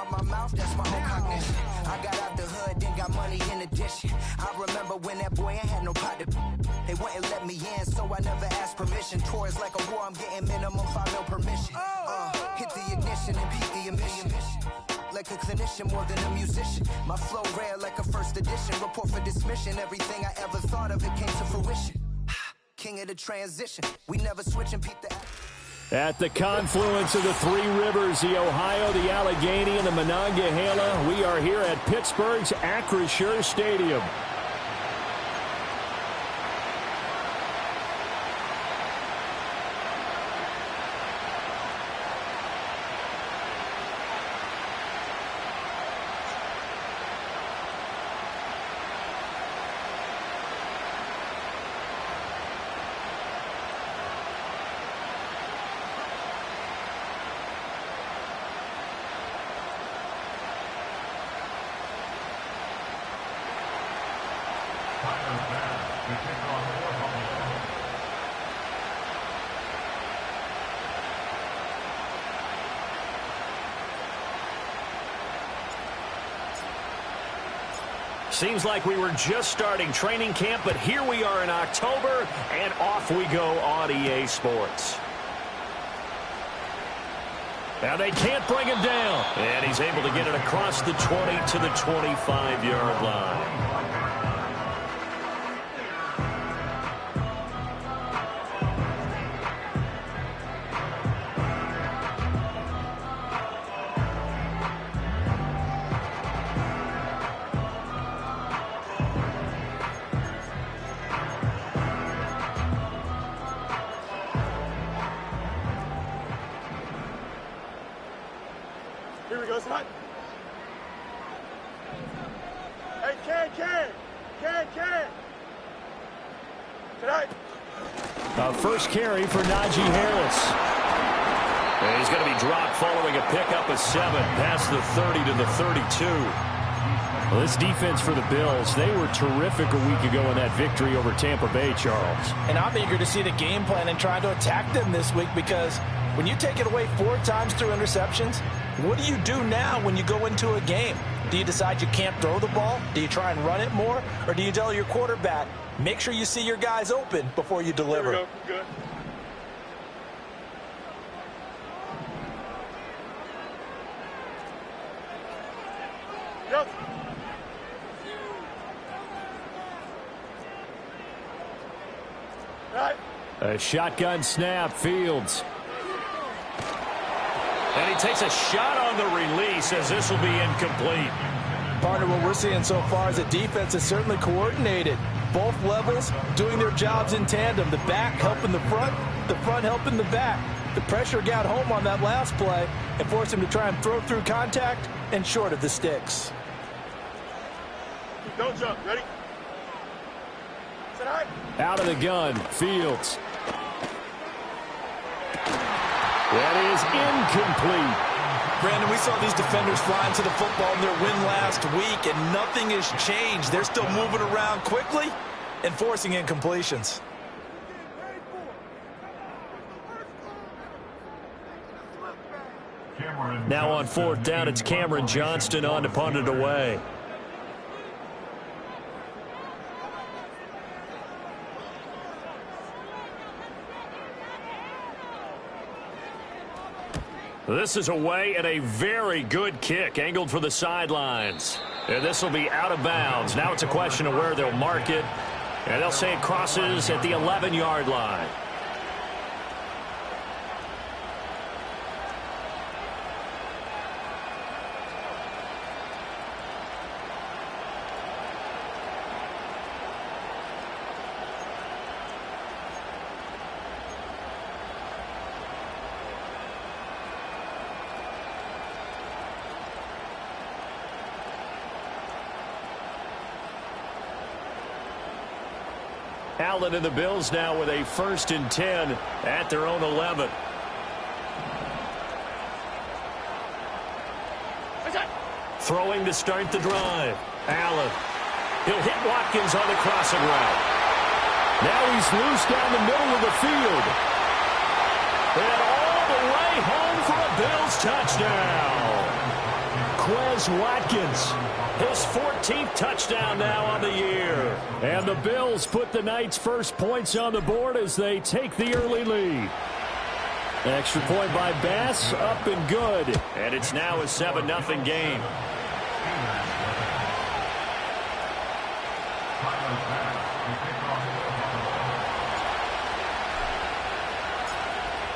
out my mouth, that's my own cognition. I got out the hood, then got money in addition. I remember when that boy ain't had no pot to. They wouldn't let me in, so I never asked permission. Tours like a war, I'm getting minimum 5 mil permission. Hit the ignition and beat the emission. Like a clinician more than a musician. My flow rare like a first edition. Report for dismission. Everything I ever thought of, it came to fruition. King of the transition. We never switch and peep the... At the confluence of the three rivers, the Ohio, the Allegheny, and the Monongahela, we are here at Pittsburgh's Acrisure Stadium. Seems like we were just starting training camp, but here we are in October, and off we go on EA Sports. Now they can't bring him down, and he's able to get it across the 20 to the 25-yard line. Here we go, son. Hey, Can. Tonight. First carry for Najee Harris. And he's going to be dropped following a pickup of 7 past the 30 to the 32. Well, this defense for the Bills, they were terrific a week ago in that victory over Tampa Bay, Charles. And I'm eager to see the game plan and try to attack them this week, because when you take it away 4 times through interceptions, what do you do now when you go into a game? Do you decide you can't throw the ball? Do you try and run it more? Or do you tell your quarterback, make sure you see your guys open before you deliver? Here we go. Good. Yep. Right. A shotgun snap, Fields. And he takes a shot on the release as this will be incomplete. Partner, what we're seeing so far is the defense is certainly coordinated. Both levels doing their jobs in tandem. The back helping the front helping the back. The pressure got home on that last play and forced him to try and throw through contact and short of the sticks. Don't jump. Ready? Sit high. Out of the gun, Fields. That is incomplete. Brandon, we saw these defenders flying to the football in their win last week, and nothing has changed. They're still moving around quickly and forcing incompletions. Now on 4th down, it's Cameron Johnston on to punt it away. This is away and a very good kick angled for the sidelines. And this will be out of bounds. Now it's a question of where they'll mark it. And they'll say it crosses at the 11-yard line. Allen and the Bills now with a 1st and 10 at their own 11. Throwing to start the drive. Allen. He'll hit Watkins on the crossing route. Now he's loose down the middle of the field. And all the way home for a Bills touchdown. Watkins. His 14th touchdown now on the year. And the Bills put the night's first points on the board as they take the early lead. Extra point by Bass, up and good. And it's now a 7-0 game.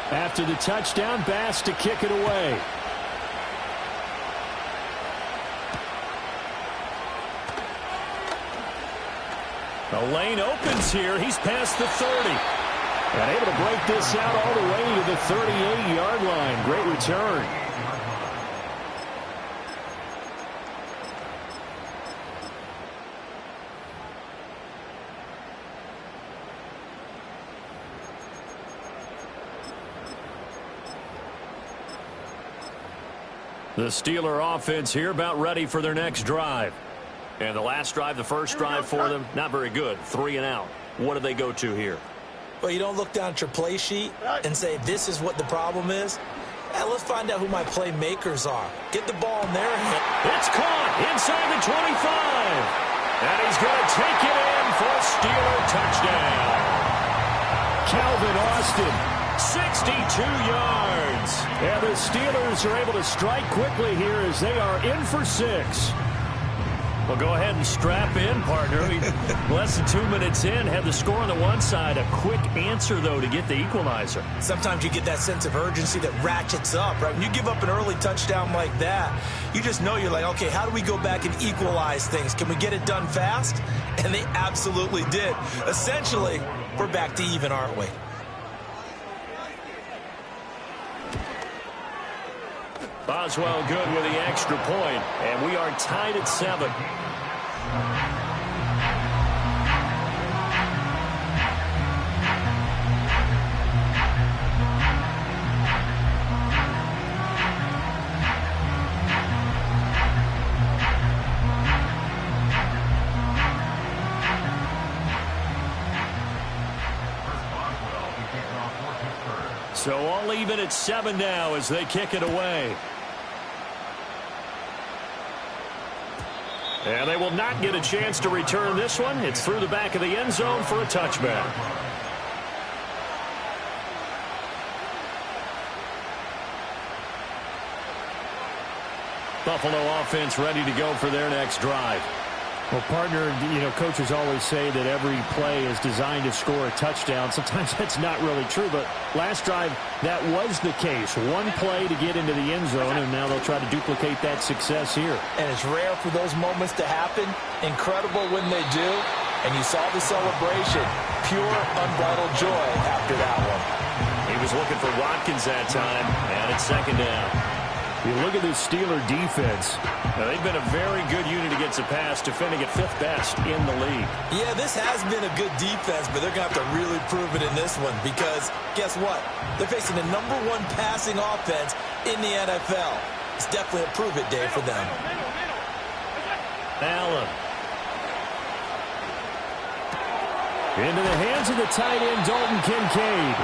After the touchdown, Bass to kick it away. The lane opens here. He's past the 30. And able to break this out all the way to the 38-yard line. Great return. The Steeler offense here about ready for their next drive. And the last drive, the first drive for them, not very good. 3 and out. What do they go to here? Well, you don't look down at your play sheet and say, this is what the problem is. Let's find out who my playmakers are. Get the ball in their hand. It's caught inside the 25. And he's going to take it in for a Steeler touchdown. Calvin Austin. 62 yards. And the Steelers are able to strike quickly here as they are in for 6. Well, go ahead and strap in, partner. Less than 2 minutes in, have the score on the one side. A quick answer, though, to get the equalizer. Sometimes you get that sense of urgency that ratchets up, right? When you give up an early touchdown like that, you just know you're like, okay, how do we go back and equalize things? Can we get it done fast? And they absolutely did. Essentially, we're back to even, aren't we? Boswell good with the extra point, and we are tied at 7. So all even at 7 now as they kick it away. And they will not get a chance to return this one. It's through the back of the end zone for a touchback. Buffalo offense ready to go for their next drive. Well, partner, coaches always say that every play is designed to score a touchdown. Sometimes that's not really true, but last drive, that was the case. One play to get into the end zone, and now they'll try to duplicate that success here. And it's rare for those moments to happen. Incredible when they do. And you saw the celebration. Pure, unbridled joy after that one. He was looking for Watkins that time, and it's second down. You look at this Steeler defense. Now, they've been a very good unit against the pass, defending at 5th best in the league. Yeah, this has been a good defense, but they're going to have to really prove it in this one because guess what? They're facing the #1 passing offense in the NFL. It's definitely a prove-it day for them. Allen. Into the hands of the tight end, Dalton Kincaid.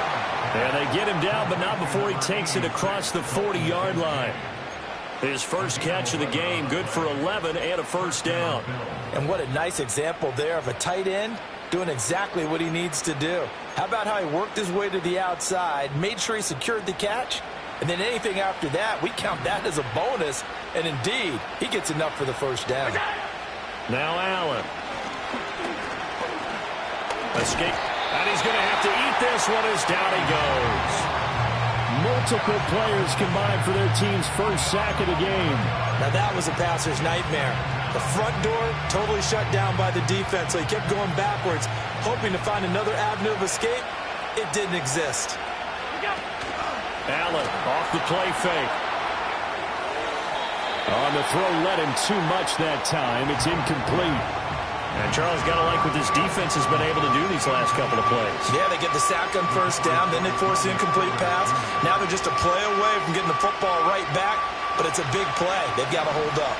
And they get him down, but not before he takes it across the 40-yard line. His first catch of the game, good for 11 and a first down. And what a nice example there of a tight end doing exactly what he needs to do. How about how he worked his way to the outside, made sure he secured the catch, and then anything after that, we count that as a bonus. And indeed, he gets enough for the first down. Now Allen. Escape. And he's going to have to eat this one as down he goes. Multiple players combined for their team's first sack of the game. Now that was a passer's nightmare. The front door totally shut down by the defense, so he kept going backwards, hoping to find another avenue of escape. It didn't exist. Allen off the play fake. On the throw, led him too much that time. It's incomplete. And Charles got to like what this defense has been able to do these last couple of plays. Yeah, they get the sack on first down, then they force the incomplete pass. Now they're just a play away from getting the football right back, but it's a big play. They've got to hold up.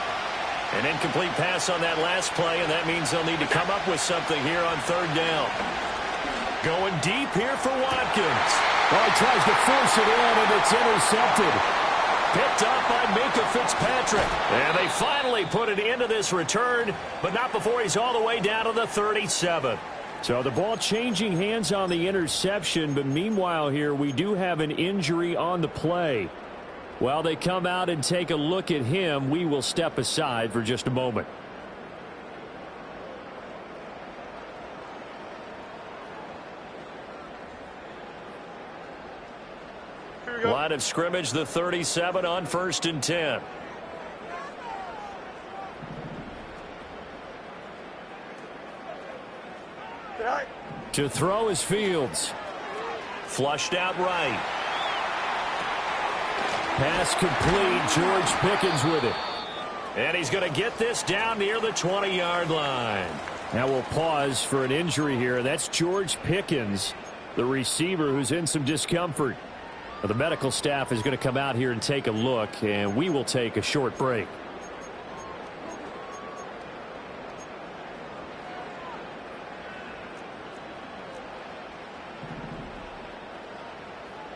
An incomplete pass on that last play, and that means they'll need to come up with something here on third down. Going deep here for Watkins. Well, he tries to force it in, and it's intercepted. picked up by Minka Fitzpatrick. And they finally put it into this return, but not before he's all the way down to the 37. So the ball changing hands on the interception, but meanwhile here we do have an injury on the play. While they come out and take a look at him, we will step aside for just a moment. Line of scrimmage, the 37 on 1st and 10. To throw is Fields. Flushed out right. Pass complete. George Pickens with it. And he's going to get this down near the 20-yard line. Now we'll pause for an injury here. That's George Pickens, the receiver who's in some discomfort. The medical staff is going to come out here and take a look, and we will take a short break.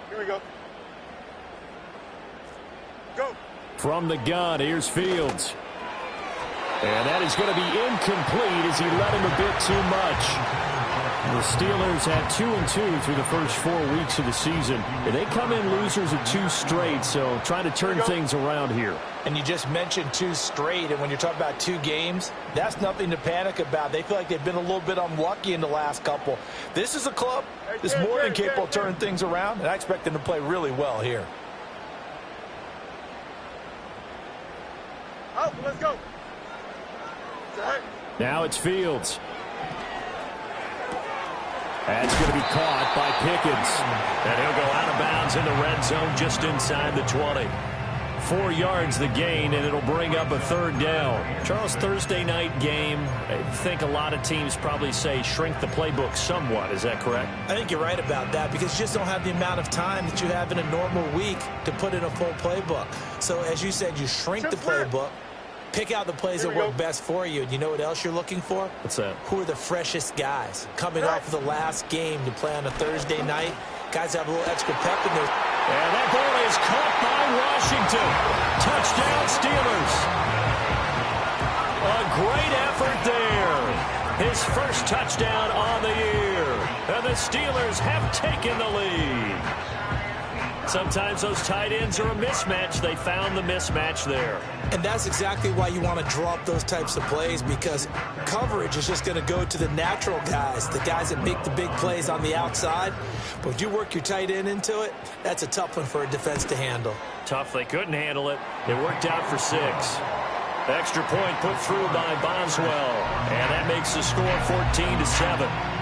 Here we go. Go. From the gun, here's Fields. And that is going to be incomplete as he let him a bit too much. The Steelers had 2-2 through the first 4 weeks of the season. And they come in losers of 2 straight, so trying to turn things around here. And you just mentioned 2 straight, and when you're talking about 2 games, that's nothing to panic about. They feel like they've been a little bit unlucky in the last couple. This is a club that's more than capable of turning things around, and I expect them to play really well here. Out, let's go. Now it's Fields. That's going to be caught by Pickens. And he'll go out of bounds in the red zone just inside the 20. 4 yards the gain, and it'll bring up a 3rd down. Charles, Thursday night game, I think a lot of teams probably say shrink the playbook somewhat. Is that correct? I think you're right about that because you just don't have the amount of time that you have in a normal week to put in a full playbook. So as you said, you shrink the playbook. Pick out the plays that work best for you. And you know what else you're looking for? What's that? Who are the freshest guys coming off of the last game to play on a Thursday night? Guys have a little extra pep in their... And that ball is caught by Washington. Touchdown, Steelers. A great effort there. His first touchdown on the year. And the Steelers have taken the lead. Sometimes those tight ends are a mismatch. They found the mismatch there. And that's exactly why you want to draw up those types of plays, because coverage is just going to go to the natural guys, the guys that make the big plays on the outside. But if you work your tight end into it, that's a tough one for a defense to handle. Tough. They couldn't handle it. It worked out for 6. Extra point put through by Boswell. And that makes the score 14-7.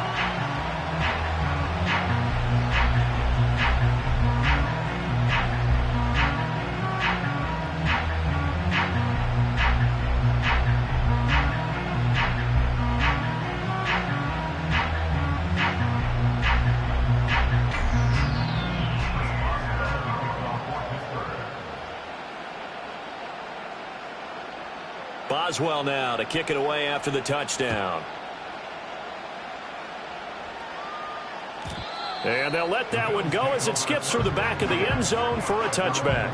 Boswell now to kick it away after the touchdown. And they'll let that one go as it skips through the back of the end zone for a touchback.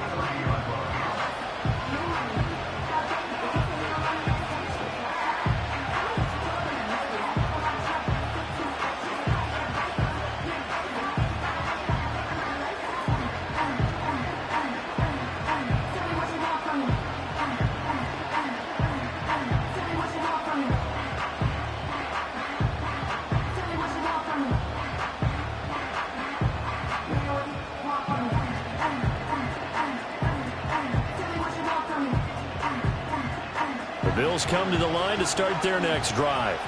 Bills come to the line to start their next drive.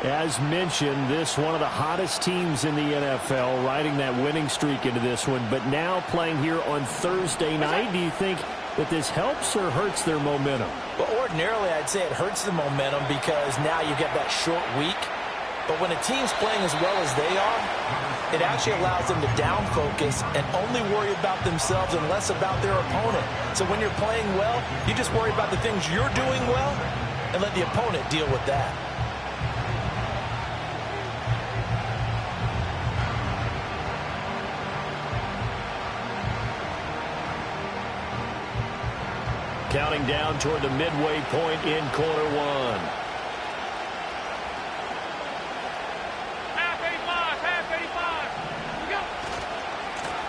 As mentioned, this one of the hottest teams in the NFL, riding that winning streak into this one, but now playing here on Thursday night. Do you think that this helps or hurts their momentum? Well, ordinarily, I'd say it hurts the momentum because now you get that short week. But when a team's playing as well as they are, it actually allows them to down focus and only worry about themselves and less about their opponent. So when you're playing well, you just worry about the things you're doing well and let the opponent deal with that. Counting down toward the midway point in quarter one.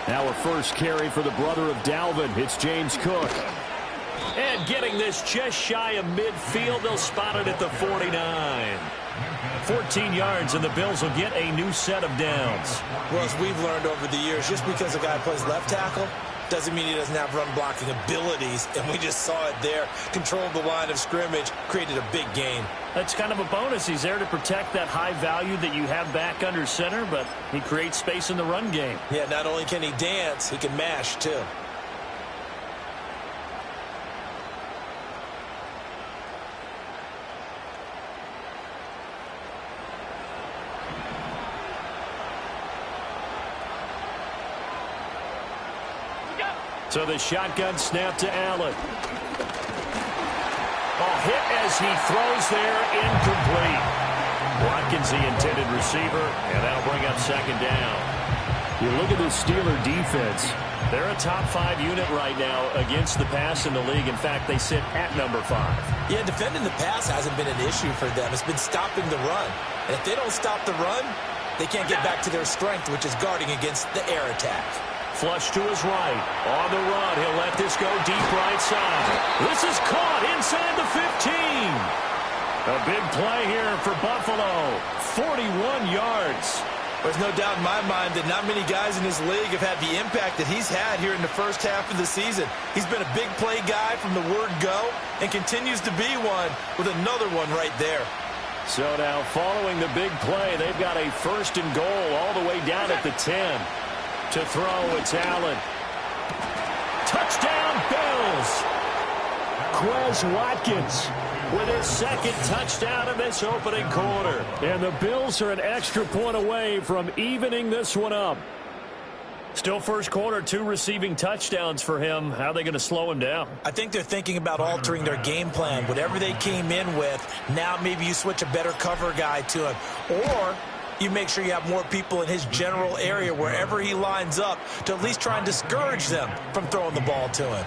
Now a first carry for the brother of Dalvin. It's James Cook. And getting this just shy of midfield, they'll spot it at the 49. 14 yards, and the Bills will get a new set of downs. Well, as we've learned over the years, just because a guy plays left tackle doesn't mean he doesn't have run-blocking abilities, and we just saw it there. Controlled the line of scrimmage, created a big gain. That's kind of a bonus. He's there to protect that high value that you have back under center, but he creates space in the run game. Yeah, not only can he dance, he can mash, too. So the shotgun snap to Allen. Oh, hit as he throws there, incomplete. Watkins the intended receiver, and that'll bring up second down. You look at this Steeler defense. They're a top 5 unit right now against the pass in the league. In fact, they sit at number 5. Yeah, defending the pass hasn't been an issue for them. It's been stopping the run. And if they don't stop the run, they can't get back to their strength, which is guarding against the air attack. Flush to his right. On the run, he'll let this go deep right side. This is caught inside the 15. A big play here for Buffalo. 41 yards. There's no doubt in my mind that not many guys in this league have had the impact that he's had here in the first half of the season. He's been a big play guy from the word go and continues to be one with another one right there. So now following the big play, they've got a first and goal all the way down at the 10. To throw, it's Allen. Touchdown, Bills! Quez Watkins with his second touchdown in this opening quarter. And the Bills are an extra point away from evening this one up. Still first quarter, 2 receiving touchdowns for him. How are they going to slow him down? I think they're thinking about altering their game plan. Whatever they came in with, now maybe you switch a better cover guy to him. Or you make sure you have more people in his general area wherever he lines up to at least try and discourage them from throwing the ball to him.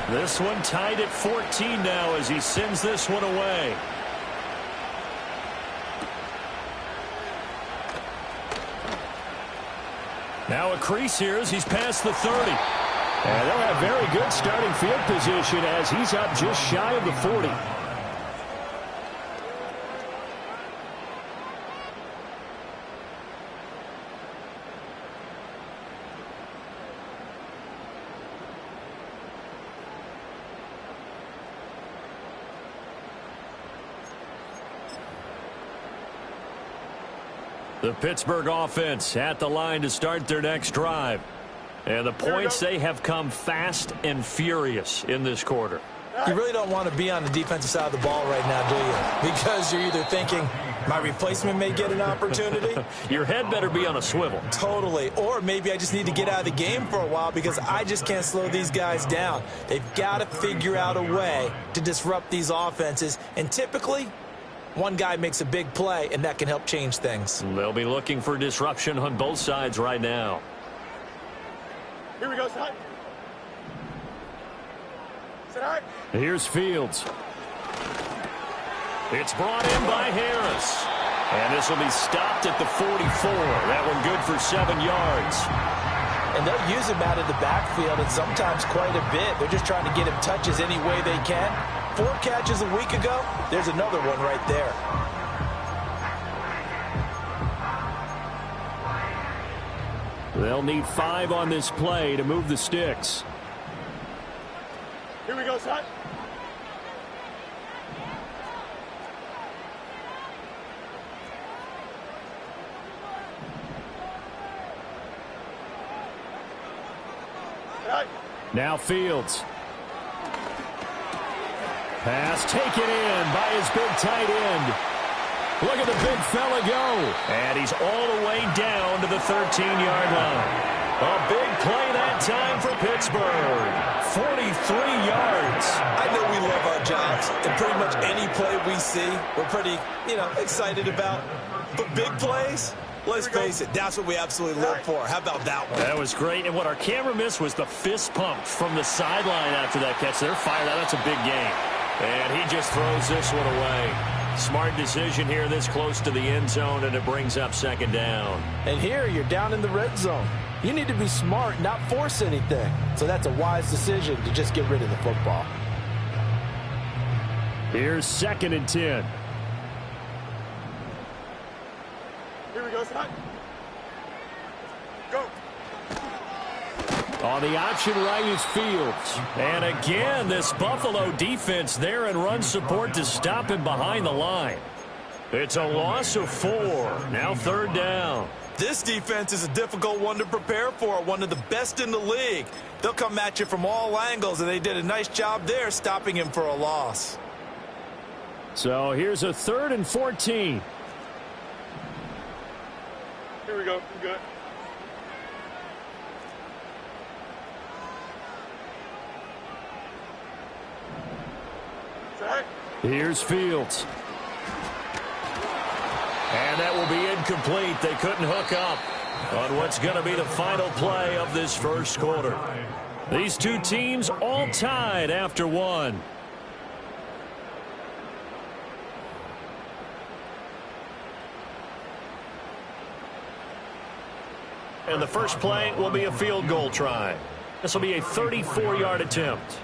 This one tied at 14 now as he sends this one away. Now a crease here as he's past the 30. And they'll have very good starting field position as he's up just shy of the 40. The Pittsburgh offense at the line to start their next drive. And the points, they have come fast and furious in this quarter. You really don't want to be on the defensive side of the ball right now, do you? Because you're either thinking, my replacement may get an opportunity. Your head better be on a swivel. Totally. Or maybe I just need to get out of the game for a while because I just can't slow these guys down. They've got to figure out a way to disrupt these offenses. And typically, one guy makes a big play, and that can help change things. They'll be looking for disruption on both sides right now. Here we go, son. Sit high. Here's Fields. It's brought in by Harris. And this will be stopped at the 44. That one good for 7 yards. And they'll use him out of the backfield, and sometimes quite a bit. They're just trying to get him touches any way they can. 4 catches a week ago. There's another one right there. They'll need 5 on this play to move the sticks. Here we go, son. Right. Now Fields. Pass taken in by his big tight end. Look at the big fella go. And he's all the way down to the 13-yard line. A big play that time for Pittsburgh. 43 yards. I know we love our jobs, and pretty much any play we see, we're pretty, excited about. But big plays, let's face it, that's what we absolutely live for. How about that one? That was great. And what our camera missed was the fist pump from the sideline after that catch. They're fired out. That's a big game. And he just throws this one away. Smart decision here this close to the end zone, and it brings up second down. And here you're down in the red zone. You need to be smart, not force anything. So that's a wise decision to just get rid of the football. Here's 2nd and 10. Here we go, son. Go. On the option right is Fields. And again, this Buffalo defense there in run support to stop him behind the line. It's a loss of 4. Now 3rd down. This defense is a difficult one to prepare for, one of the best in the league. They'll come at you from all angles, and they did a nice job there stopping him for a loss. So here's a 3rd and 14. Here we go. I'm good. Set. Here's Fields. And that will be incomplete. They couldn't hook up on what's going to be the final play of this first quarter. These two teams all tied after 1. And the first play will be a field goal try. This will be a 34-yard attempt.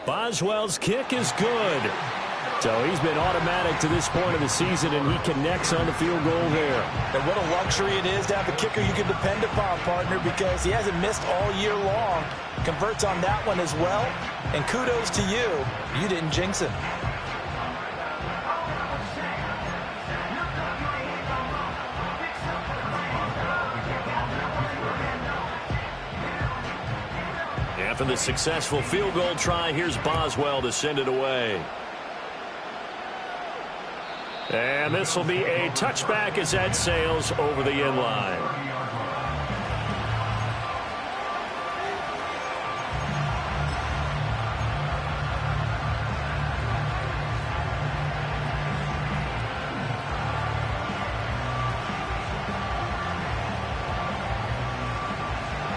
Boswell's kick is good. So he's been automatic to this point of the season, and he connects on the field goal there. And what a luxury it is to have a kicker you can depend upon, partner, because he hasn't missed all year long. Converts on that one as well. And kudos to you. You didn't jinx him. After the successful field goal try, here's Boswell to send it away. And this will be a touchback as that sails over the end line.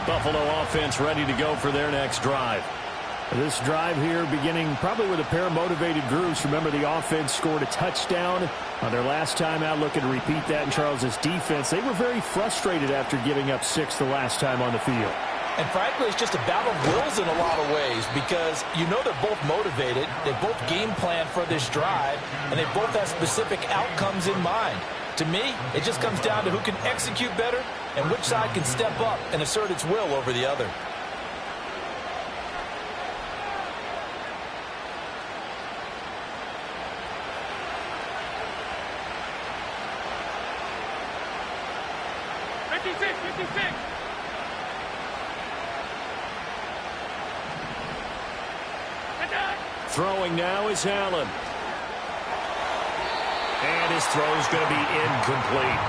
Buffalo offense ready to go for their next drive. This drive here beginning probably with a pair of motivated groups. Remember, the offense scored a touchdown on their last time out. Looking to repeat that in Charles's defense. They were very frustrated after giving up 6 the last time on the field. And frankly, it's just a battle of wills in a lot of ways because you know they're both motivated. They both game plan for this drive, and they both have specific outcomes in mind. To me, it just comes down to who can execute better and which side can step up and assert its will over the other. Throwing now is Allen. And his throw is going to be incomplete.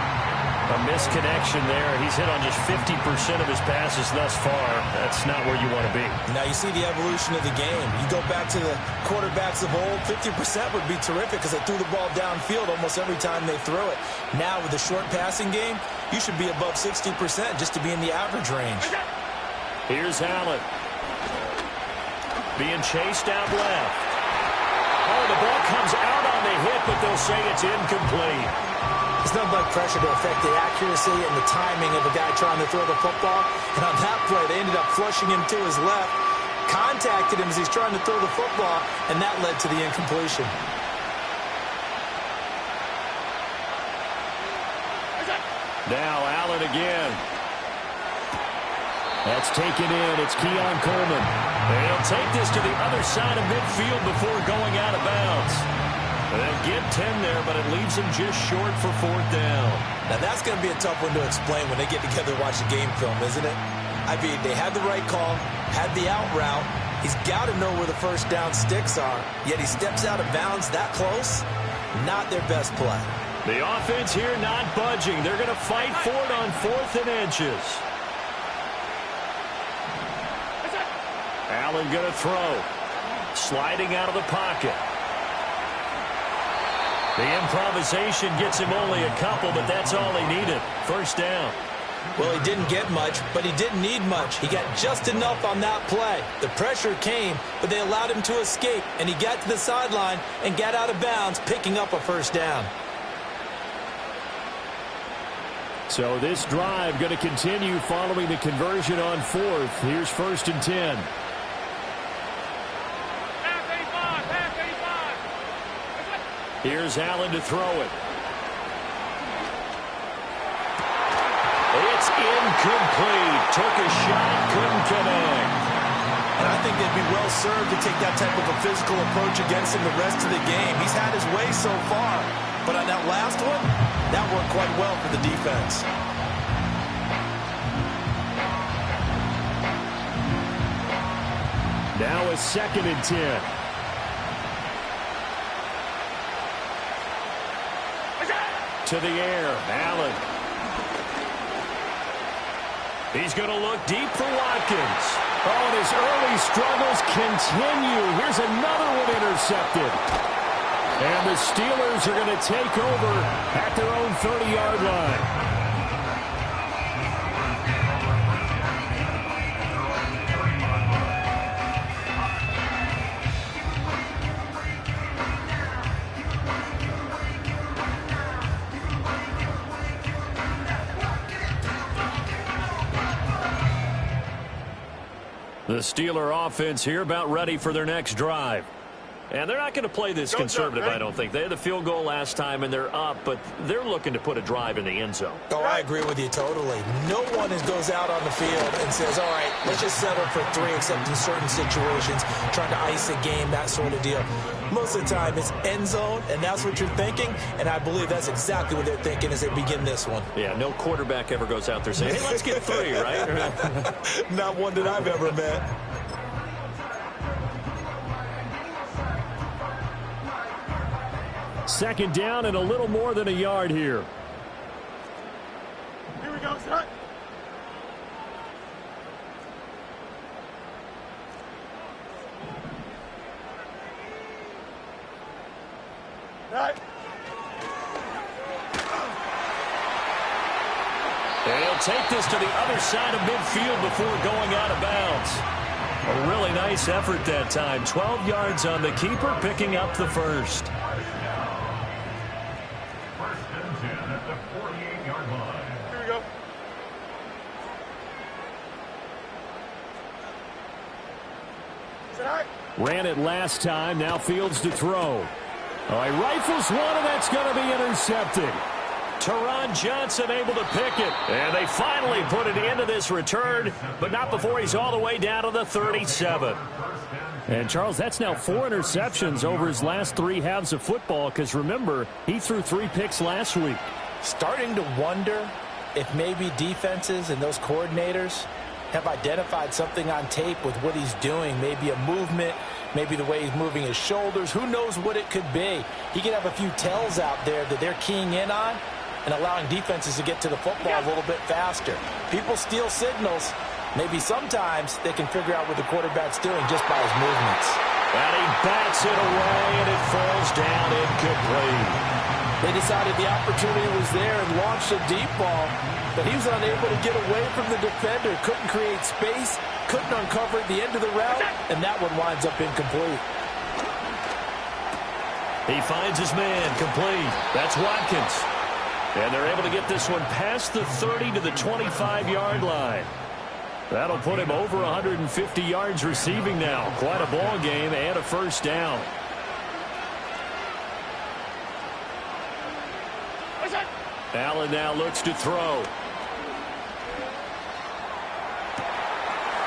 A misconnection there. He's hit on just 50% of his passes thus far. That's not where you want to be. Now you see the evolution of the game. You go back to the quarterbacks of old, 50% would be terrific because they threw the ball downfield almost every time they throw it. Now with the short passing game, you should be above 60% just to be in the average range. Here's Allen. Being chased out left. Oh, the ball comes out on the hit, but they'll say it's incomplete. It's nothing but pressure to affect the accuracy and the timing of a guy trying to throw the football. And on that play, they ended up flushing him to his left, contacted him as he's trying to throw the football, and that led to the incompletion. Now Allen again. That's taken in. It's Keon Coleman. And he'll take this to the other side of midfield before going out of bounds. They'll get 10 there, but it leaves them just short for 4th down. Now that's going to be a tough one to explain when they get together to watch the game film, isn't it? I mean, they had the right call, had the out route, He's got to know where the first down sticks are, yet he steps out of bounds that close. Not their best play. The offense here not budging. They're going to fight for it on 4th and inches. Allen going to throw. Sliding out of the pocket. The improvisation gets him only a couple, but that's all he needed. First down. Well, he didn't get much, but he didn't need much. He got just enough on that play. The pressure came, but they allowed him to escape, and he got to the sideline and got out of bounds, picking up a first down. So this drive going to continue following the conversion on 4th. Here's 1st and 10. Here's Allen to throw it. It's incomplete. Took a shot, couldn't connect. And I think they'd be well served to take that type of a physical approach against him the rest of the game. He's had his way so far, but on that last one, that worked quite well for the defense. Now a 2nd and 10. To the air, Allen. He's going to look deep for Watkins. Oh, and his early struggles continue. Here's another one intercepted. And the Steelers are going to take over at their own 30-yard line. The Steeler offense here about ready for their next drive. And they're not going to play this conservative, I don't think. They had the field goal last time, and they're up, but they're looking to put a drive in the end zone. Oh, I agree with you totally. No one goes out on the field and says, all right, let's just settle for 3, except in certain situations, trying to ice a game, that sort of deal. Most of the time, it's end zone, and that's what you're thinking, and I believe that's exactly what they're thinking as they begin this one. Yeah, no quarterback ever goes out there saying, hey, let's get 3, right? Not one that I've ever met. Second down and a little more than a yard here. Here we go, son. Right. And he'll take this to the other side of midfield before going out of bounds. A really nice effort that time. 12 yards on the keeper, picking up the first. Ran it last time. Now Fields to throw. Oh, he rifles one, and that's going to be intercepted. Teron Johnson able to pick it. And they finally put it into this return, but not before he's all the way down to the 37. And, Charles, that's now 4 interceptions over his last 3 halves of football, because, remember, he threw 3 picks last week. Starting to wonder if maybe defenses and those coordinators have identified something on tape with what he's doing. Maybe a movement, maybe the way he's moving his shoulders. Who knows what it could be? He could have a few tells out there that they're keying in on and allowing defenses to get to the football a little bit faster. People steal signals. Maybe sometimes they can figure out what the quarterback's doing just by his movements. And he bats it away, and it falls down incomplete. They decided the opportunity was there and launched a deep ball, but he was unable to get away from the defender, couldn't create space, couldn't uncover at the end of the route, and that one winds up incomplete. He finds his man, complete. That's Watkins. And they're able to get this one past the 30 to the 25-yard line. That'll put him over 150 yards receiving now. Quite a ball game and a first down. Allen now looks to throw.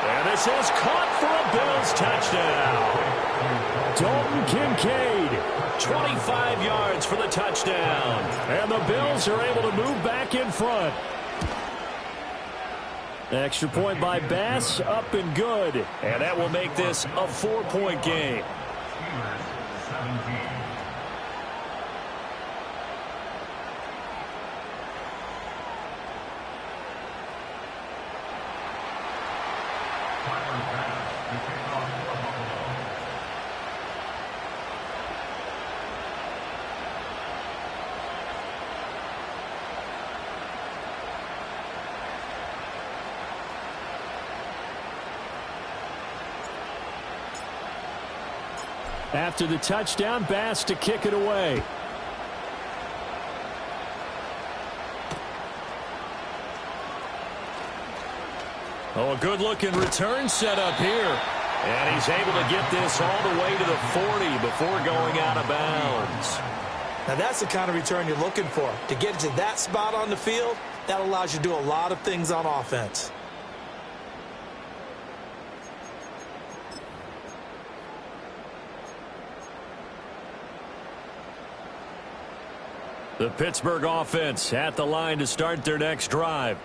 And this is caught for a Bills touchdown. Dalton Kincaid. 25 yards for the touchdown. And the Bills are able to move back in front. Extra point by Bass, up and good. And that will make this a 4-point game. After the touchdown, Bass to kick it away. Oh, a good-looking return set up here. And he's able to get this all the way to the 40 before going out of bounds. Now, that's the kind of return you're looking for. To get to that spot on the field, that allows you to do a lot of things on offense. The Pittsburgh offense at the line to start their next drive.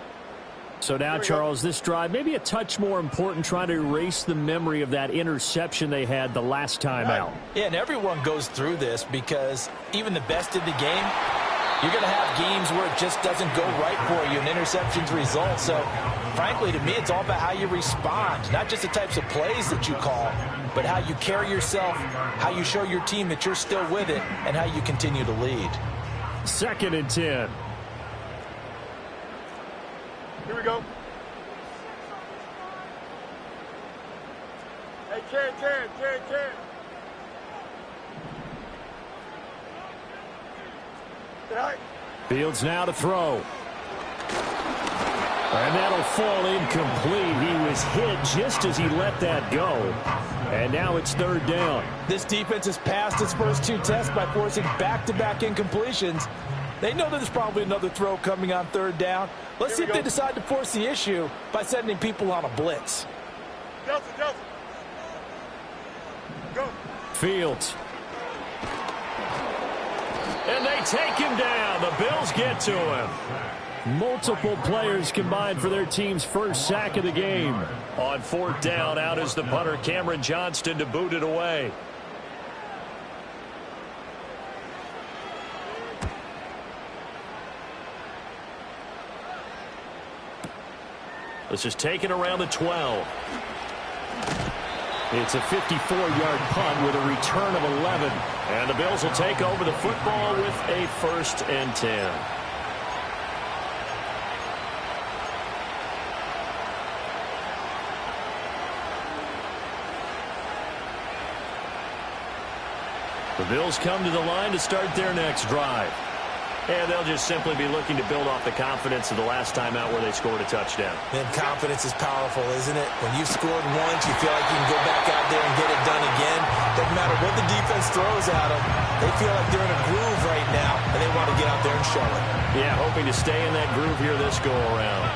So now, Charles, this drive maybe a touch more important, trying to erase the memory of that interception they had the last time out. Yeah, and everyone goes through this because even the best in the game, you're going to have games where it just doesn't go right for you and interceptions result. So, frankly, to me, it's all about how you respond, not just the types of plays that you call, but how you carry yourself, how you show your team that you're still with it, and how you continue to lead. 2nd and 10. Here we go. Hey, Ken. Tonight. Fields now to throw. And that'll fall incomplete. He was hit just as he let that go. And now it's 3rd down. This defense has passed its first 2 tests by forcing back-to-back incompletions. They know there's probably another throw coming on 3rd down. Let's see if they decide to force the issue by sending people on a blitz. Go. Fields. And they take him down. The Bills get to him. Multiple players combined for their team's first sack of the game. On 4th down, out is the punter, Cameron Johnston, to boot it away. This is taken around the 12. It's a 54-yard punt with a return of 11. And the Bills will take over the football with a 1st and 10. The Bills come to the line to start their next drive. And they'll just simply be looking to build off the confidence of the last time out where they scored a touchdown. And confidence is powerful, isn't it? When you scored once, you feel like you can go back out there and get it done again. Doesn't matter what the defense throws at them. They feel like they're in a groove right now, and they want to get out there and show it. Yeah, hoping to stay in that groove here this go-around.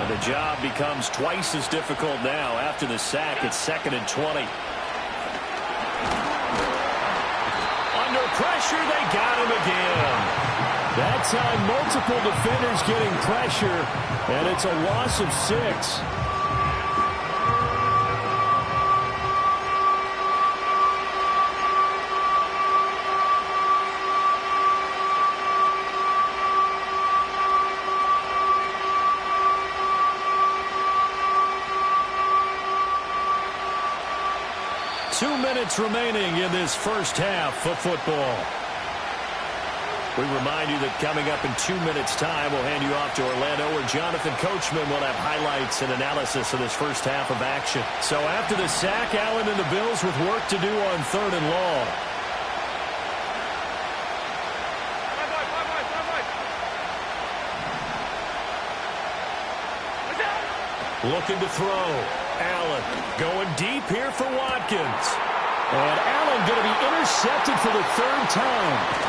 And the job becomes twice as difficult now. After the sack, it's 2nd and 20. Under pressure, they got him again. That time, multiple defenders getting pressure, and it's a loss of 6. Two minutes remaining in this first half of football. We remind you that coming up in 2 minutes' time, we'll hand you off to Orlando, where Jonathan Coachman will have highlights and analysis of this first half of action. So after the sack, Allen and the Bills with work to do on 3rd and long. Looking to throw. Allen going deep here for Watkins. And Allen going to be intercepted for the 3rd time.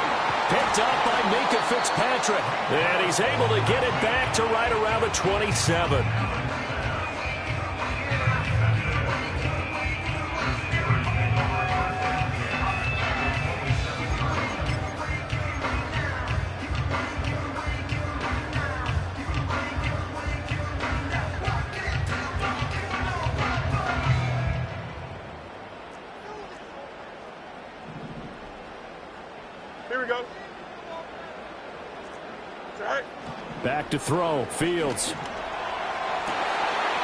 Picked up by Minka Fitzpatrick. And he's able to get it back to right around the 27. Right. Back to throw. Fields.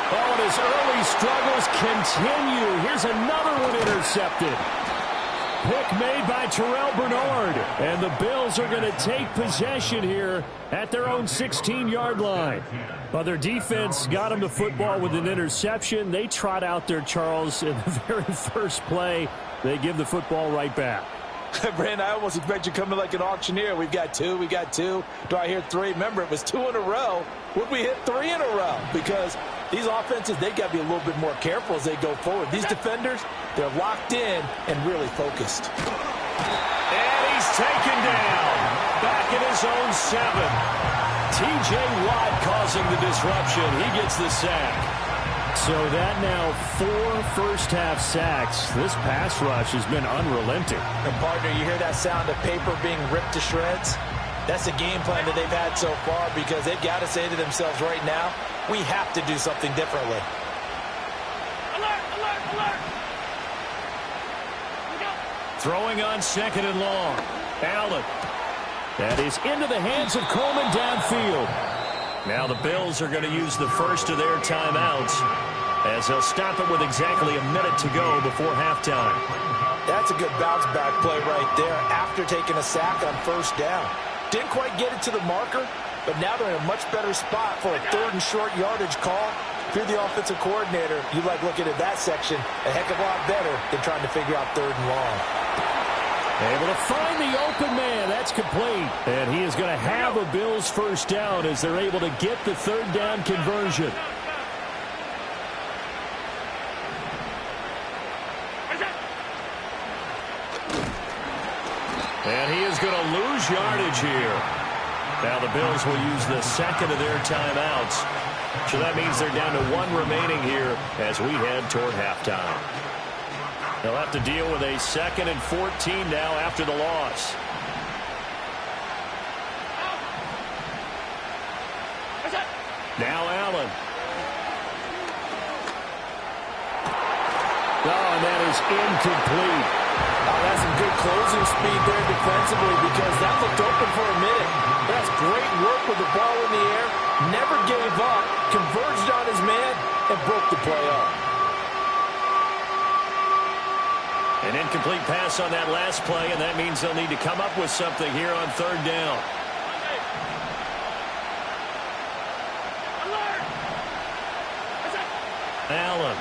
Oh, and his early struggles continue. Here's another one intercepted. Pick made by Terrell Bernard. And the Bills are going to take possession here at their own 16-yard line. But their defense got them the football with an interception. They trot out there, Charles, in the very first play. They give the football right back. Brandon, I almost expect you coming like an auctioneer. We've got two. We got two. Do I hear three? Remember, it was 2 in a row. Would we hit 3 in a row? Because these offenses, they got to be a little bit more careful as they go forward. These defenders, they're locked in and really focused. And he's taken down. Back in his own 7. T.J. Watt causing the disruption. He gets the sack. So that now 4 first-half sacks. This pass rush has been unrelenting. And, partner, you hear that sound of paper being ripped to shreds? That's the game plan that they've had so far because they've got to say to themselves right now, we have to do something differently. Alert, alert, alert. Throwing on 2nd and long. Allen. That is into the hands of Coleman downfield. Now the Bills are going to use the first of their timeouts as they'll stop it with exactly a minute to go before halftime. That's a good bounce-back play right there after taking a sack on first down. Didn't quite get it to the marker, but now they're in a much better spot for a 3rd and short yardage call. If you're the offensive coordinator, you like looking at that section a heck of a lot better than trying to figure out 3rd and long. Able to find the open man. That's complete. And he is going to have a Bills first down as they're able to get the 3rd down conversion. And he is going to lose yardage here. Now the Bills will use the 2nd of their timeouts. So that means they're down to 1 remaining here as we head toward halftime. They'll have to deal with a 2nd and 14 now after the loss. Now Allen. Oh, and that is incomplete. Oh, that's some good closing speed there defensively because that looked open for a minute. That's great work with the ball in the air. Never gave up. Converged on his man and broke the play up. An incomplete pass on that last play, and that means they'll need to come up with something here on 3rd down. Allen.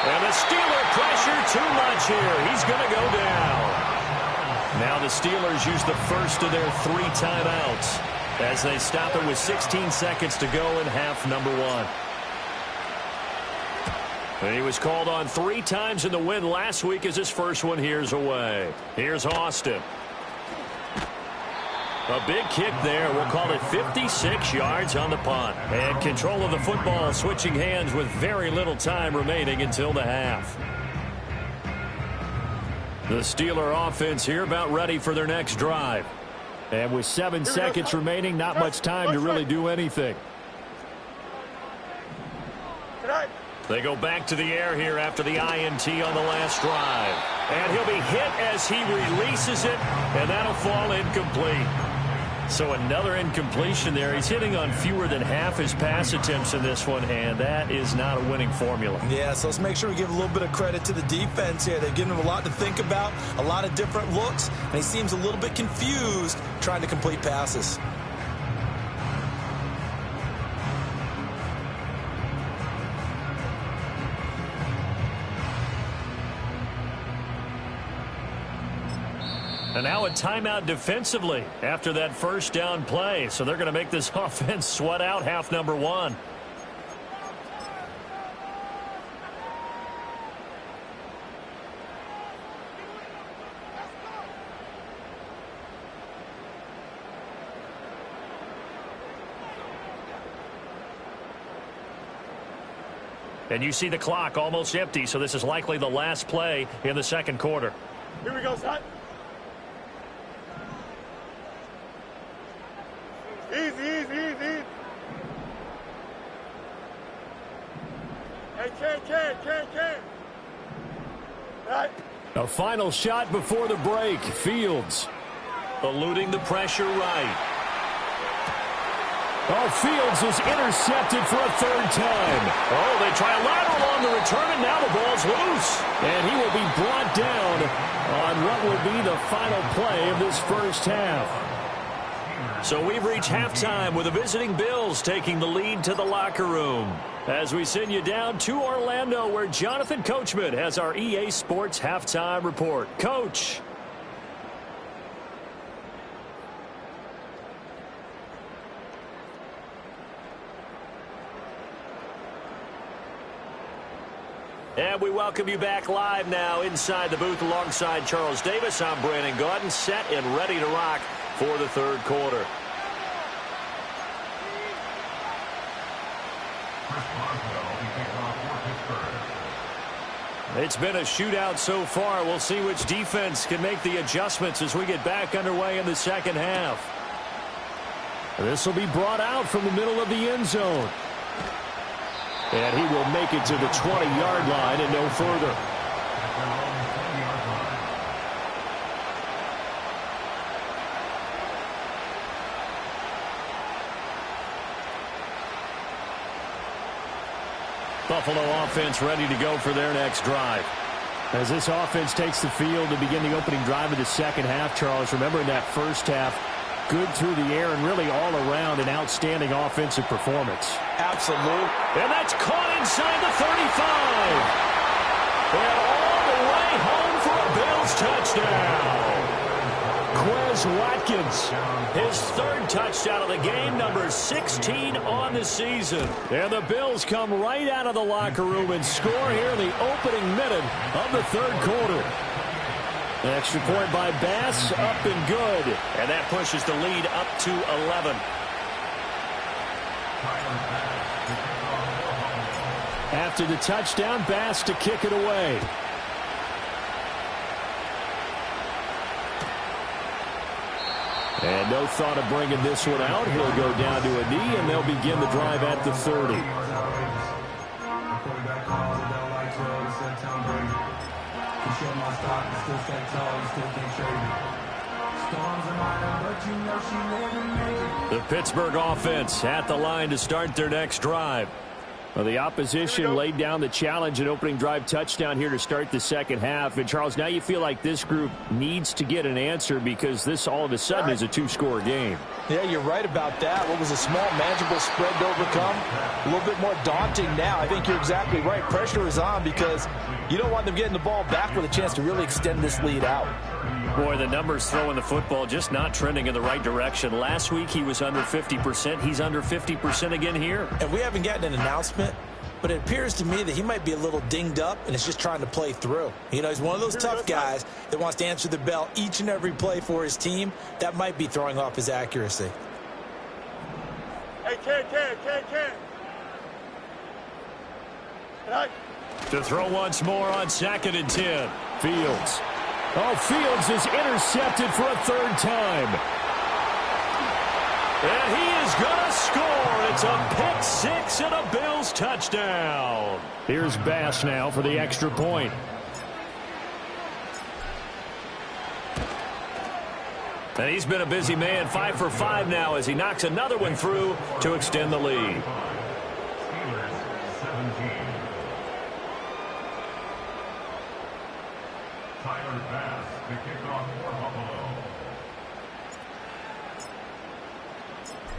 And the Steeler pressure too much here. He's going to go down. Now the Steelers use the first of their 3 timeouts as they stop it with 16 seconds to go in half number 1. And he was called on 3 times in the win last week as his first one here's away. Here's Austin. A big kick there. We'll call it 56 yards on the punt. And control of the football switching hands with very little time remaining until the half. The Steeler offense here about ready for their next drive. And with 7 seconds remaining, not much time to really do anything. They go back to the air here after the INT on the last drive. And he'll be hit as he releases it, and that'll fall incomplete. So another incompletion there. He's hitting on fewer than half his pass attempts in this one, and that is not a winning formula. Yeah, so let's make sure we give a little bit of credit to the defense here. They've given him a lot to think about, a lot of different looks, and he seems a little bit confused trying to complete passes. And now a timeout defensively after that first down play. So they're going to make this offense sweat out half number 1. And you see the clock almost empty, so this is likely the last play in the 2nd quarter. Here we go, son. Easy, easy, easy. Hey, can. All right. A final shot before the break. Fields. eluding the pressure right. Oh, Fields is intercepted for a third time. Oh, they try a lateral on the return, and now the ball's loose. And he will be brought down on what will be the final play of this first half. So we've reached halftime with the visiting Bills taking the lead to the locker room. As we send you down to Orlando, where Jonathan Coachman has our EA Sports halftime report. Coach. And we welcome you back live now inside the booth alongside Charles Davis. I'm Brandon Gaudin, set and ready to rock for the third quarter. It's been a shootout so far. We'll see which defense can make the adjustments as we get back underway in the second half. This will be brought out from the middle of the end zone. And he will make it to the 20-yard line and no further. Buffalo offense ready to go for their next drive. As this offense takes the field to begin the opening drive of the second half, Charles, remember in that first half, good through the air and really all around an outstanding offensive performance. Absolutely. And that's caught inside the 35. And all the way home for a Bills touchdown. Quez Watkins, his third touchdown of the game, number 16 on the season. And the Bills come right out of the locker room and score here in the opening minute of the third quarter. An extra point by Bass, up and good. And that pushes the lead up to 11. After the touchdown, Bass to kick it away. And no thought of bringing this one out. He'll go down to a knee, and they'll begin the drive at the 30. The Pittsburgh offense at the line to start their next drive. Well, the opposition laid down the challenge, an opening drive touchdown here to start the second half. And, Charles, now you feel like this group needs to get an answer because this all of a sudden is a two-score game. Yeah, you're right about that. What was a small, manageable spread to overcome, a little bit more daunting now. I think you're exactly right. Pressure is on because you don't want them getting the ball back with a chance to really extend this lead out. Boy, the numbers throwing the football just not trending in the right direction. Last week he was under 50%. He's under 50% again here. And we haven't gotten an announcement, but it appears to me that he might be a little dinged up and is just trying to play through. You know, he's one of those tough guys that wants to answer the bell each and every play for his team. That might be throwing off his accuracy. Hey, Ken. To throw once more on 2nd and 10. Fields. Oh, Fields is intercepted for a third time. And he is going to score. It's a pick six and a Bills touchdown. Here's Bass now for the extra point. And he's been a busy man, 5 for 5 now as he knocks another one through to extend the lead.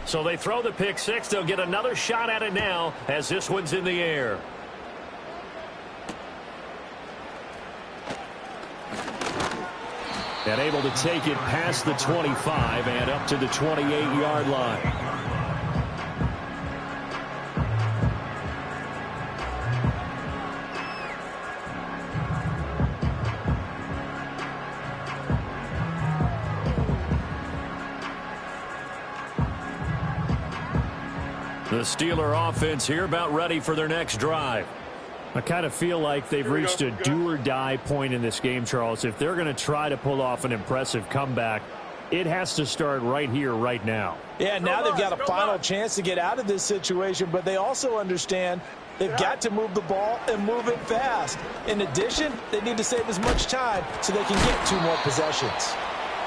So they throw the pick six. They'll get another shot at it now as this one's in the air. And able to take it past the 25 and up to the 28-yard line. The Steeler offense here about ready for their next drive. I kind of feel like they've reached a do-or-die point in this game, Charles. If they're going to try to pull off an impressive comeback, it has to start right here, right now. Yeah, now they've got a final chance to get out of this situation, but they also understand they've got to move the ball and move it fast. In addition, they need to save as much time so they can get 2 more possessions.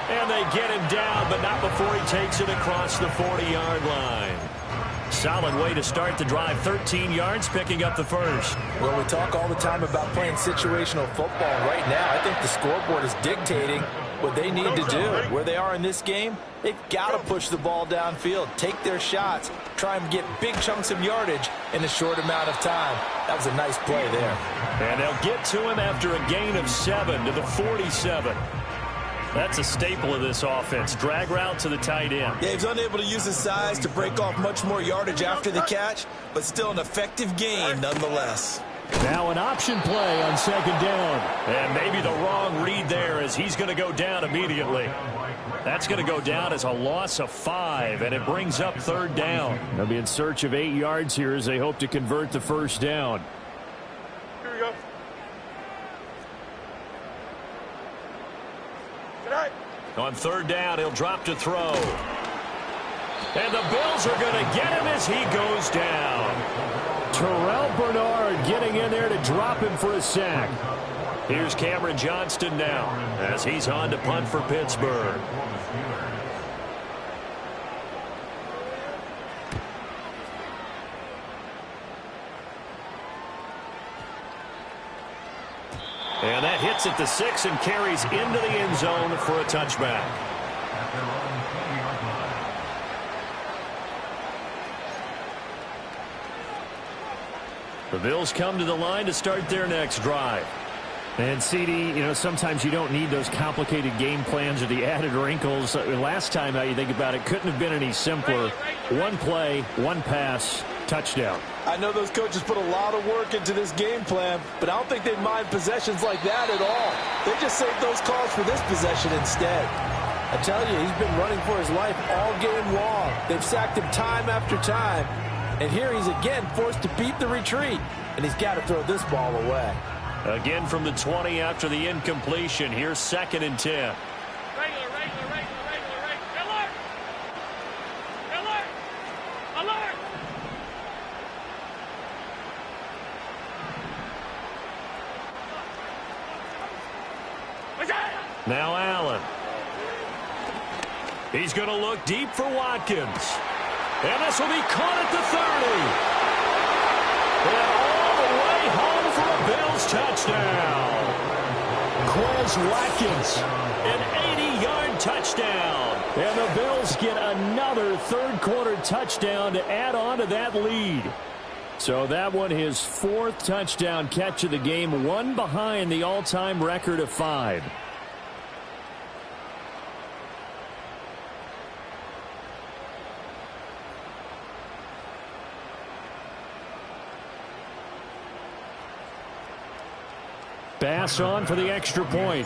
And they get him down, but not before he takes it across the 40-yard line. Solid way to start the drive. 13 yards, picking up the first. Well, we talk all the time about playing situational football. Right now, I think the scoreboard is dictating what they need to do. Where they are in this game, they've got to push the ball downfield, take their shots, try and get big chunks of yardage in a short amount of time. That was a nice play there. And they'll get to him after a gain of 7 to the 47. That's a staple of this offense. Drag route to the tight end. Yeah, he's unable to use his size to break off much more yardage after the catch, but still an effective gain nonetheless. Now an option play on second down. And maybe the wrong read there as he's going to go down immediately. That's going to go down as a loss of 5, and it brings up third down. They'll be in search of 8 yards here as they hope to convert the first down. Here we go. On third down, he'll drop to throw. And the Bills are going to get him as he goes down. Terrell Bernard getting in there to drop him for a sack. Here's Cameron Johnston now as he's on to punt for Pittsburgh. And that hits at the 6 and carries into the end zone for a touchback. The Bills come to the line to start their next drive. And CD, you know, sometimes you don't need those complicated game plans or the added wrinkles. Last time, how you think about it, couldn't have been any simpler. One play, one pass, touchdown. I know those coaches put a lot of work into this game plan, but I don't think they'd mind possessions like that at all. They just saved those calls for this possession instead. I tell you, he's been running for his life all game long. They've sacked him time after time. And here he's again forced to beat the retreat. And he's got to throw this ball away. Again from the 20 after the incompletion. Here's 2nd and 10. Regular. Alert. Now Allen. He's going to look deep for Watkins. And this will be caught at the 30. And all the way home for a Bills touchdown. Quez Watkins. An 80-yard touchdown. And the Bills get another third-quarter touchdown to add on to that lead. So that one, his 4th touchdown catch of the game, one behind the all-time record of 5. Bass on for the extra point.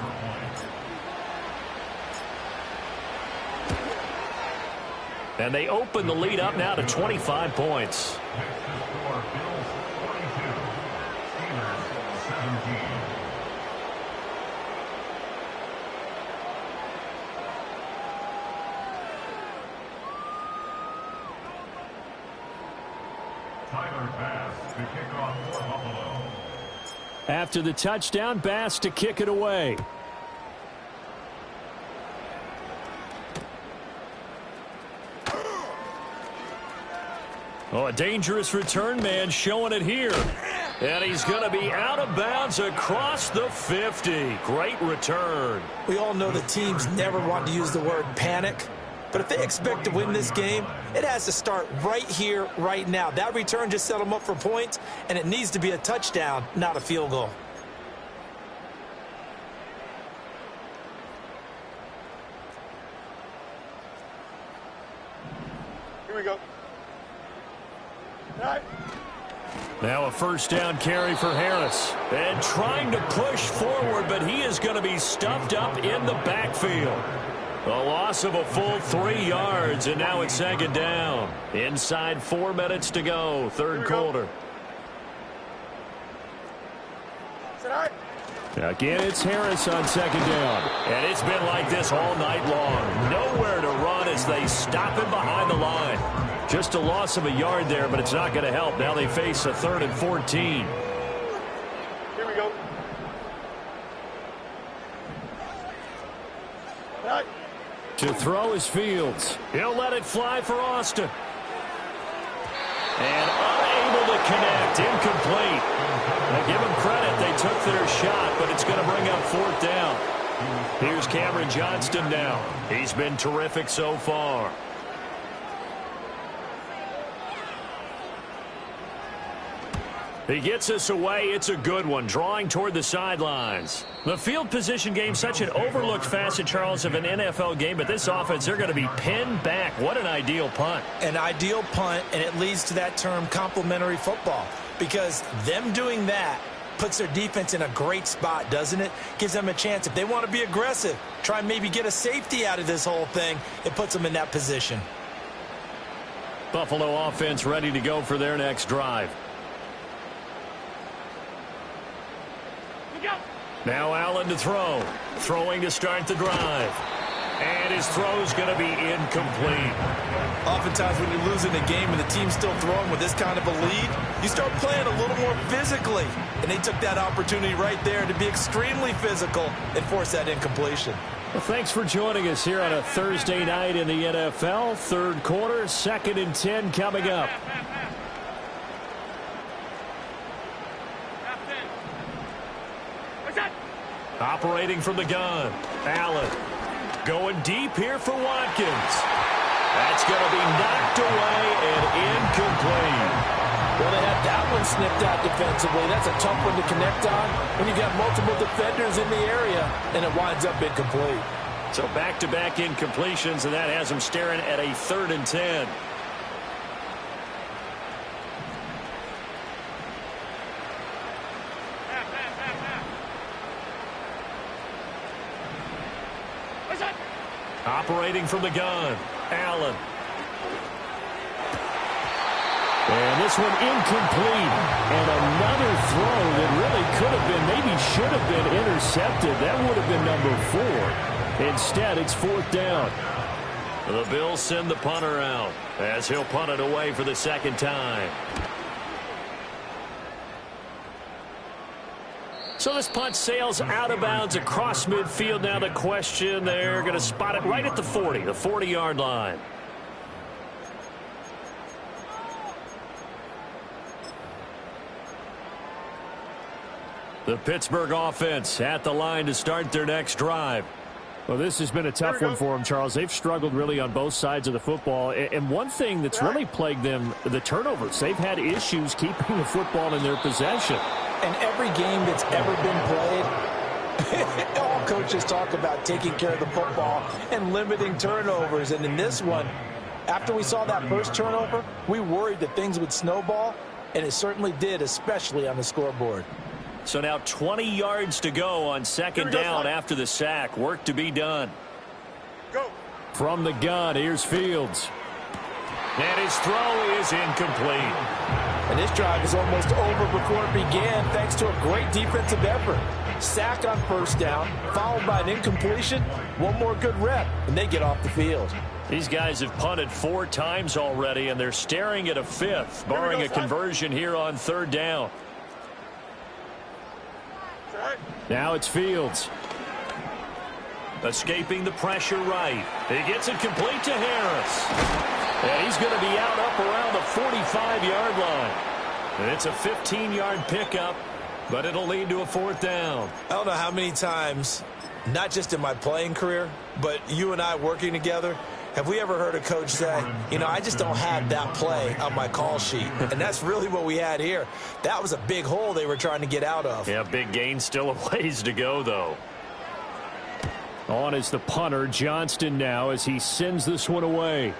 And they open the lead up now to 25 points. After the touchdown, Bass to kick it away. Oh, a dangerous return man showing it here. And he's going to be out of bounds across the 50. Great return. We all know the teams never want to use the word panic. But if they expect to win this game, it has to start right here, right now. That return just set them up for points, and it needs to be a touchdown, not a field goal. Here we go. All right. Now a first down carry for Harris. And trying to push forward, but he is going to be stuffed up in the backfield. A loss of a full 3 yards, and now it's 2nd down. Inside 4 minutes to go, third quarter. Again, it's Harris on 2nd down. And it's been like this all night long. Nowhere to run as they stop him behind the line. Just a loss of a yard there, but it's not going to help. Now they face a 3rd and 14. Here we go. All right. To throw is Fields. He'll let it fly for Austin. And unable to connect. Incomplete. Now give them credit. They took their shot, but it's going to bring up fourth down. Here's Cameron Johnston now. He's been terrific so far. He gets us away. It's a good one, drawing toward the sidelines. The field position game, such an overlooked facet, Charles, of an NFL game, but this offense, they're going to be pinned back. What an ideal punt. An ideal punt, and it leads to that term complementary football, because them doing that puts their defense in a great spot, doesn't it? Gives them a chance. If they want to be aggressive, try and maybe get a safety out of this whole thing, it puts them in that position. Buffalo offense ready to go for their next drive. Now Allen to throw. Throwing to start the drive. And his throw's going to be incomplete. Oftentimes when you're losing a game and the team's still throwing with this kind of a lead, you start playing a little more physically. And they took that opportunity right there to be extremely physical and force that incompletion. Well, thanks for joining us here on a Thursday night in the NFL. Third quarter, 2nd and 10 coming up. Operating from the gun. Allen going deep here for Watkins. That's going to be knocked away and incomplete. Well, they had that one snipped out defensively. That's a tough one to connect on when you got multiple defenders in the area, and it winds up incomplete. So back-to-back incompletions, and that has them staring at a 3rd and 10. Operating from the gun, Allen. And this one incomplete. And another throw that really could have been, maybe should have been intercepted. That would have been number 4. Instead, it's 4th down. The Bills send the punter out as he'll punt it away for the 2nd time. So this punt sails out of bounds across midfield. Now the question, they're going to spot it right at the 40, the 40-yard line. The Pittsburgh offense at the line to start their next drive. Well, this has been a tough one for them, Charles. They've struggled really on both sides of the football. And one thing that's really plagued them, the turnovers. They've had issues keeping the football in their possession. And every game that's ever been played, all coaches talk about taking care of the football and limiting turnovers. And in this one, after we saw that first turnover, we worried that things would snowball, and it certainly did, especially on the scoreboard. So now 20 yards to go on 2nd down after the sack. Work to be done. Go. From the gun, here's Fields. And his throw is incomplete. And this drive is almost over before it began, thanks to a great defensive effort. Sack on 1st down, followed by an incompletion. One more good rep, and they get off the field. These guys have punted 4 times already, and they're staring at a 5th, barring a conversion here on 3rd down. Now it's Fields. Escaping the pressure right. He gets it complete to Harris. And he's going to be out up around the 45-yard line. And it's a 15-yard pickup, but it'll lead to a 4th down. I don't know how many times, not just in my playing career, but you and I working together, have we ever heard a coach say, you know, I just don't have that play on my call sheet. And that's really what we had here. That was a big hole they were trying to get out of. Yeah, big gain, still a ways to go, though. On is the punter, Johnston now, as he sends this one away.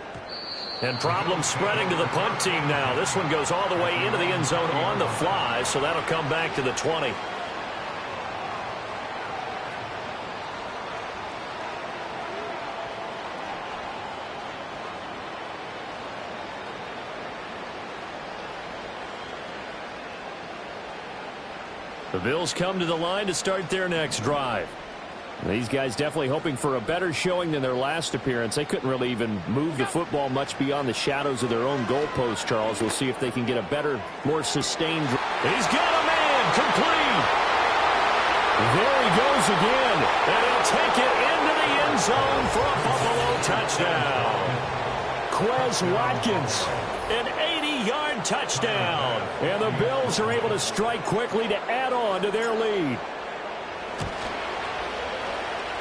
And problems spreading to the punt team now. This one goes all the way into the end zone on the fly, so that'll come back to the 20. The Bills come to the line to start their next drive. These guys definitely hoping for a better showing than their last appearance. They couldn't really even move the football much beyond the shadows of their own goalpost, Charles. We'll see if they can get a better, more sustained. He's got a man complete. There he goes again. And he'll take it into the end end zone for a Buffalo touchdown. Quez Watkins. An 80-yard touchdown. And the Bills are able to strike quickly to add on to their lead.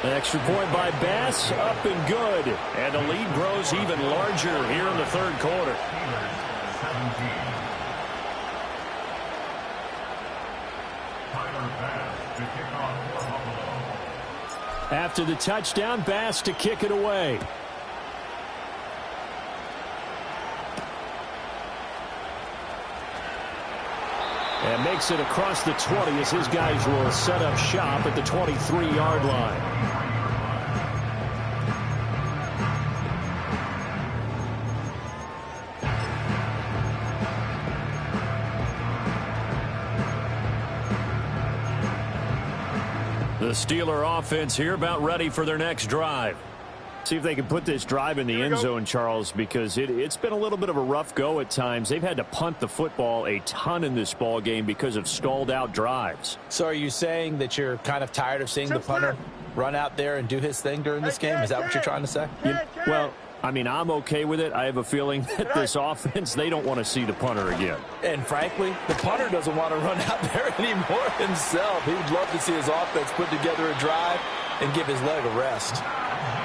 An extra point by Bass, up and good. And the lead grows even larger here in the third quarter. After the touchdown, Bass to kick it away. And makes it across the 20 as his guys will set up shop at the 23-yard line. The Steeler offense here about ready for their next drive. See if they can put this drive in the end zone, Charles, because it's been a little bit of a rough go at times. They've had to punt the football a ton in this ball game because of stalled out drives. So are you saying that you're kind of tired of seeing the punter run out there and do his thing during this game? Is that what you're trying to say? Well, I mean, I'm okay with it. I have a feeling that this offense, they don't want to see the punter again. And frankly, the punter doesn't want to run out there anymore himself. He would love to see his offense put together a drive and give his leg a rest.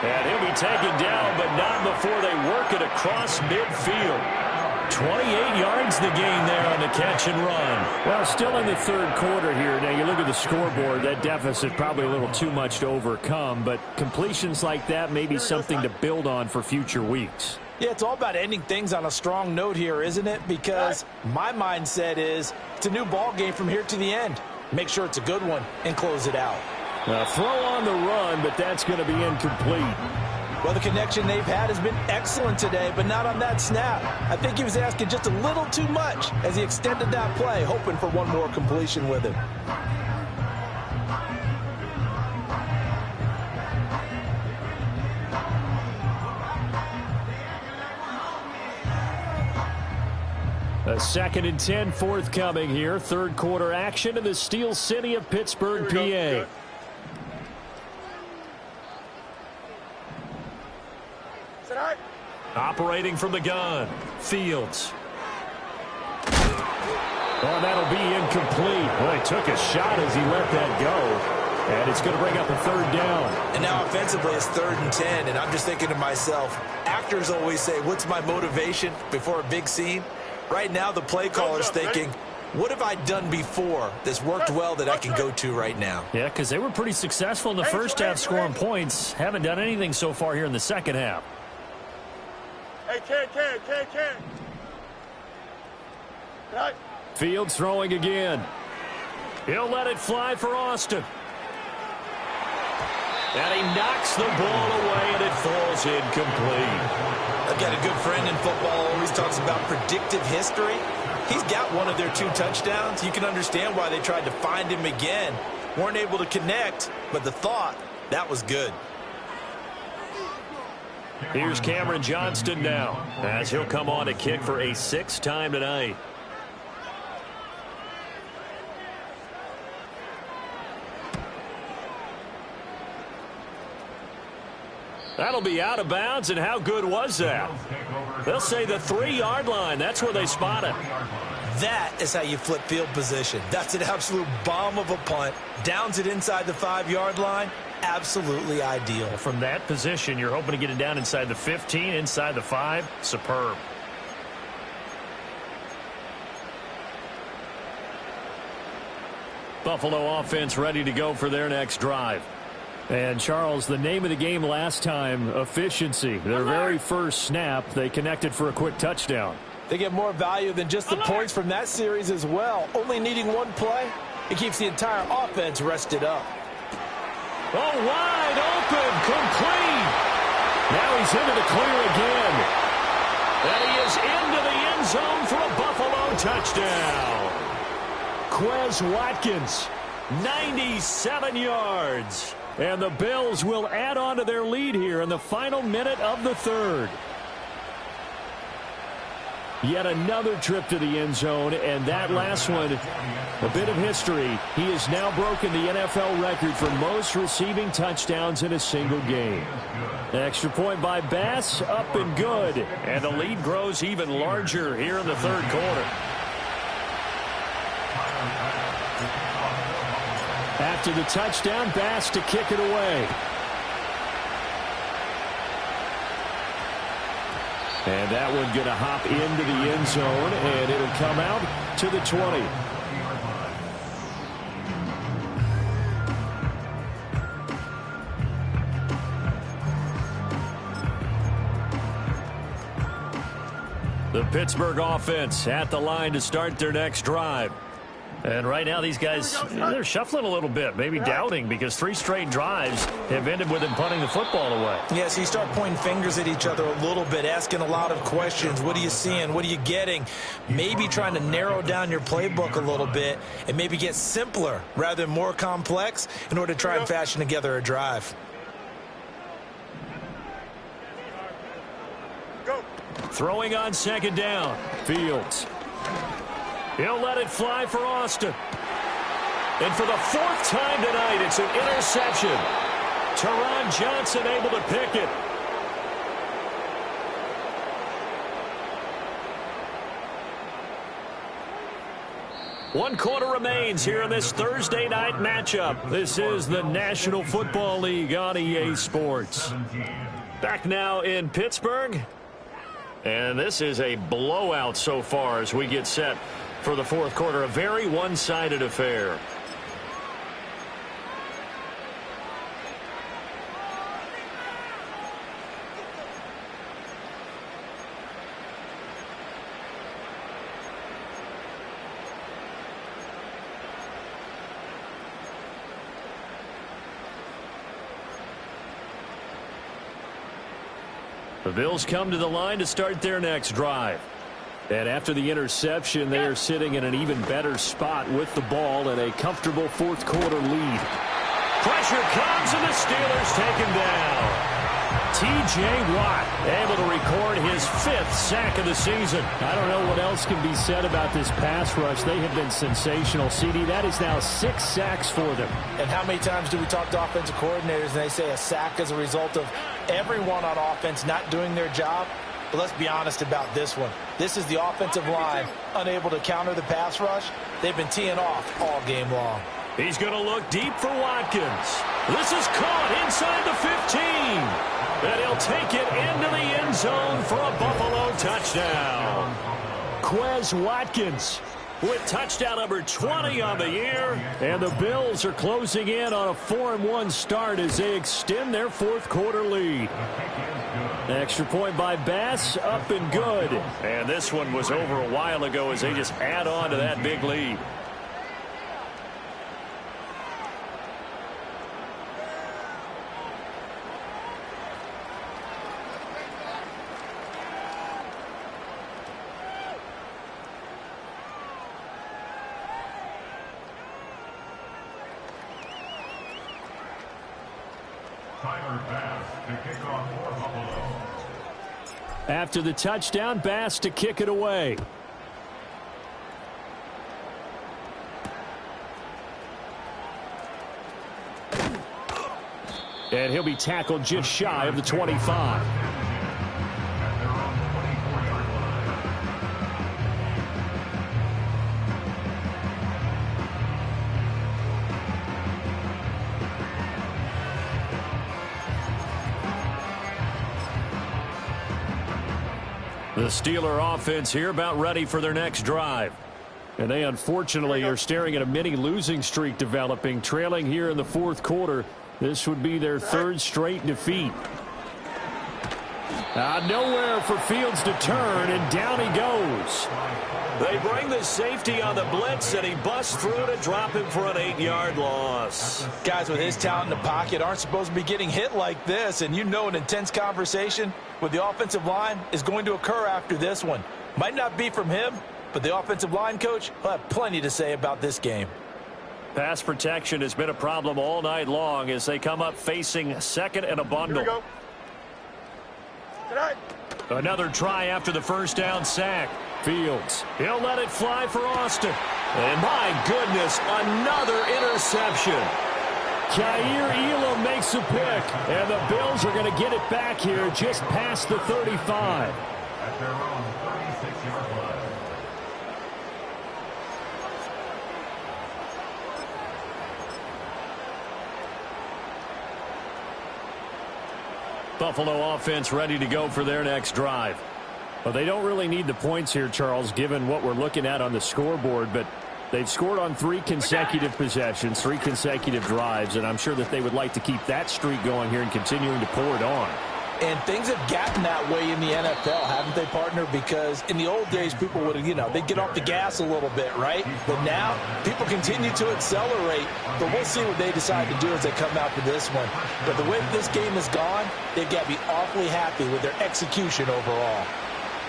And he'll be taken down, but not before they work it across midfield. 28 yards the gain there on the catch and run. Well, still in the third quarter here. Now, you look at the scoreboard, that deficit probably a little too much to overcome, but completions like that may be something to build on for future weeks. Yeah, it's all about ending things on a strong note here, isn't it? Because my mindset is it's a new ball game from here to the end. Make sure it's a good one and close it out. Throw on the run, but that's going to be incomplete. Well, the connection they've had has been excellent today, but not on that snap. I think he was asking just a little too much as he extended that play, hoping for one more completion with it. A 2nd and 10 forthcoming here. Third quarter action in the Steel City of Pittsburgh, PA. Operating from the gun, Fields. Oh, that'll be incomplete. Well, he took a shot as he let that go. And it's going to bring up a third down. And now offensively it's 3rd and 10, and I'm just thinking to myself, actors always say, what's my motivation before a big scene? Right now the play caller's thinking, what have I done before that's worked well that I can go to right now? Yeah, because they were pretty successful in the first half scoring points. Haven't done anything so far here in the second half. Hey, Ken. Fields throwing again. He'll let it fly for Austin. And he knocks the ball away, and it falls incomplete. I've got a good friend in football who always talks about predictive history. He's got one of their 2 touchdowns. You can understand why they tried to find him again. Weren't able to connect, but the thought, that was good. Here's Cameron Johnston now, as he'll come on to kick for a 6th time tonight. That'll be out of bounds, and how good was that? They'll say the 3-yard line. That's where they spot it. That is how you flip field position. That's an absolute bomb of a punt. Downs it inside the 5-yard line. Absolutely ideal. From that position, you're hoping to get it down inside the 15, inside the 5. Superb. Buffalo offense ready to go for their next drive. And, Charles, the name of the game last time, efficiency. Their very first snap, they connected for a quick touchdown. They get more value than just the points from that series as well. Only needing one play, it keeps the entire offense rested up. Oh, wide open, complete. Now he's into the clear again. And he is into the end zone for a Buffalo touchdown. Quez Watkins. 97 yards. And the Bills will add on to their lead here in the final minute of the third. Yet another trip to the end zone, and that last one, a bit of history. He has now broken the NFL record for most receiving touchdowns in a single game. Extra point by Bass, up and good. And the lead grows even larger here in the third quarter. After the touchdown, Bass to kick it away. And that one going to hop into the end zone, and it'll come out to the 20. The Pittsburgh offense at the line to start their next drive. And right now these guys, they're shuffling a little bit, maybe doubting, because 3 straight drives have ended with them punting the football away. Yes, you start pointing fingers at each other a little bit, asking a lot of questions. What are you seeing? What are you getting? Maybe trying to narrow down your playbook a little bit and maybe get simpler rather than more complex in order to try and fashion together a drive. Go. Throwing on second down. Fields. He'll let it fly for Austin. And for the 4th time tonight, it's an interception. Teron Johnson able to pick it. One quarter remains here in this Thursday night matchup. This is the National Football League on EA Sports. Back now in Pittsburgh. And this is a blowout so far as we get set for the fourth quarter. A very one-sided affair. The Bills come to the line to start their next drive. And after the interception, they are sitting in an even better spot with the ball and a comfortable fourth quarter lead. Pressure comes and the Steelers take him down. T.J. Watt able to record his 5th sack of the season. I don't know what else can be said about this pass rush. They have been sensational. CD, that is now 6 sacks for them. And how many times do we talk to offensive coordinators and they say a sack is a result of everyone on offense not doing their job? But let's be honest about this one. This is the offensive line unable to counter the pass rush. They've been teeing off all game long. He's going to look deep for Watkins. This is caught inside the 15. And he'll take it into the end zone for a Buffalo touchdown. Quez Watkins with touchdown number 20 on the year. And the Bills are closing in on a 4-1 start as they extend their fourth quarter lead. Extra point by Bass, up and good. And this one was over a while ago as they just add on to that big lead. After the touchdown, Bass to kick it away. And he'll be tackled just shy of the 25. The Steeler offense here about ready for their next drive. And they unfortunately are staring at a mini losing streak developing, trailing here in the fourth quarter. This would be their 3rd straight defeat. Nowhere for Fields to turn, and down he goes. They bring the safety on the blitz, and he busts through to drop him for an 8-yard loss. Guys with his talent in the pocket aren't supposed to be getting hit like this, and you know an intense conversation with the offensive line is going to occur after this one. Might not be from him, but the offensive line coach will have plenty to say about this game. Pass protection has been a problem all night long as they come up facing second and a bundle. Here we go. Another try after the first down sack. Fields, he'll let it fly for Austin. And my goodness, another interception. Kaiir Elam makes a pick, and the Bills are going to get it back here just past the 35. At their own 36-yard line. Buffalo offense ready to go for their next drive. Well, they don't really need the points here, Charles, given what we're looking at on the scoreboard, but they've scored on 3 consecutive possessions, 3 consecutive drives, and I'm sure that they would like to keep that streak going here and continuing to pour it on. And things have gotten that way in the NFL, haven't they, partner? Because in the old days, people would have, they'd get off the gas a little bit, right? But now, people continue to accelerate. But we'll see what they decide to do as they come out to this one. But the way this game has gone, they've got to be awfully happy with their execution overall.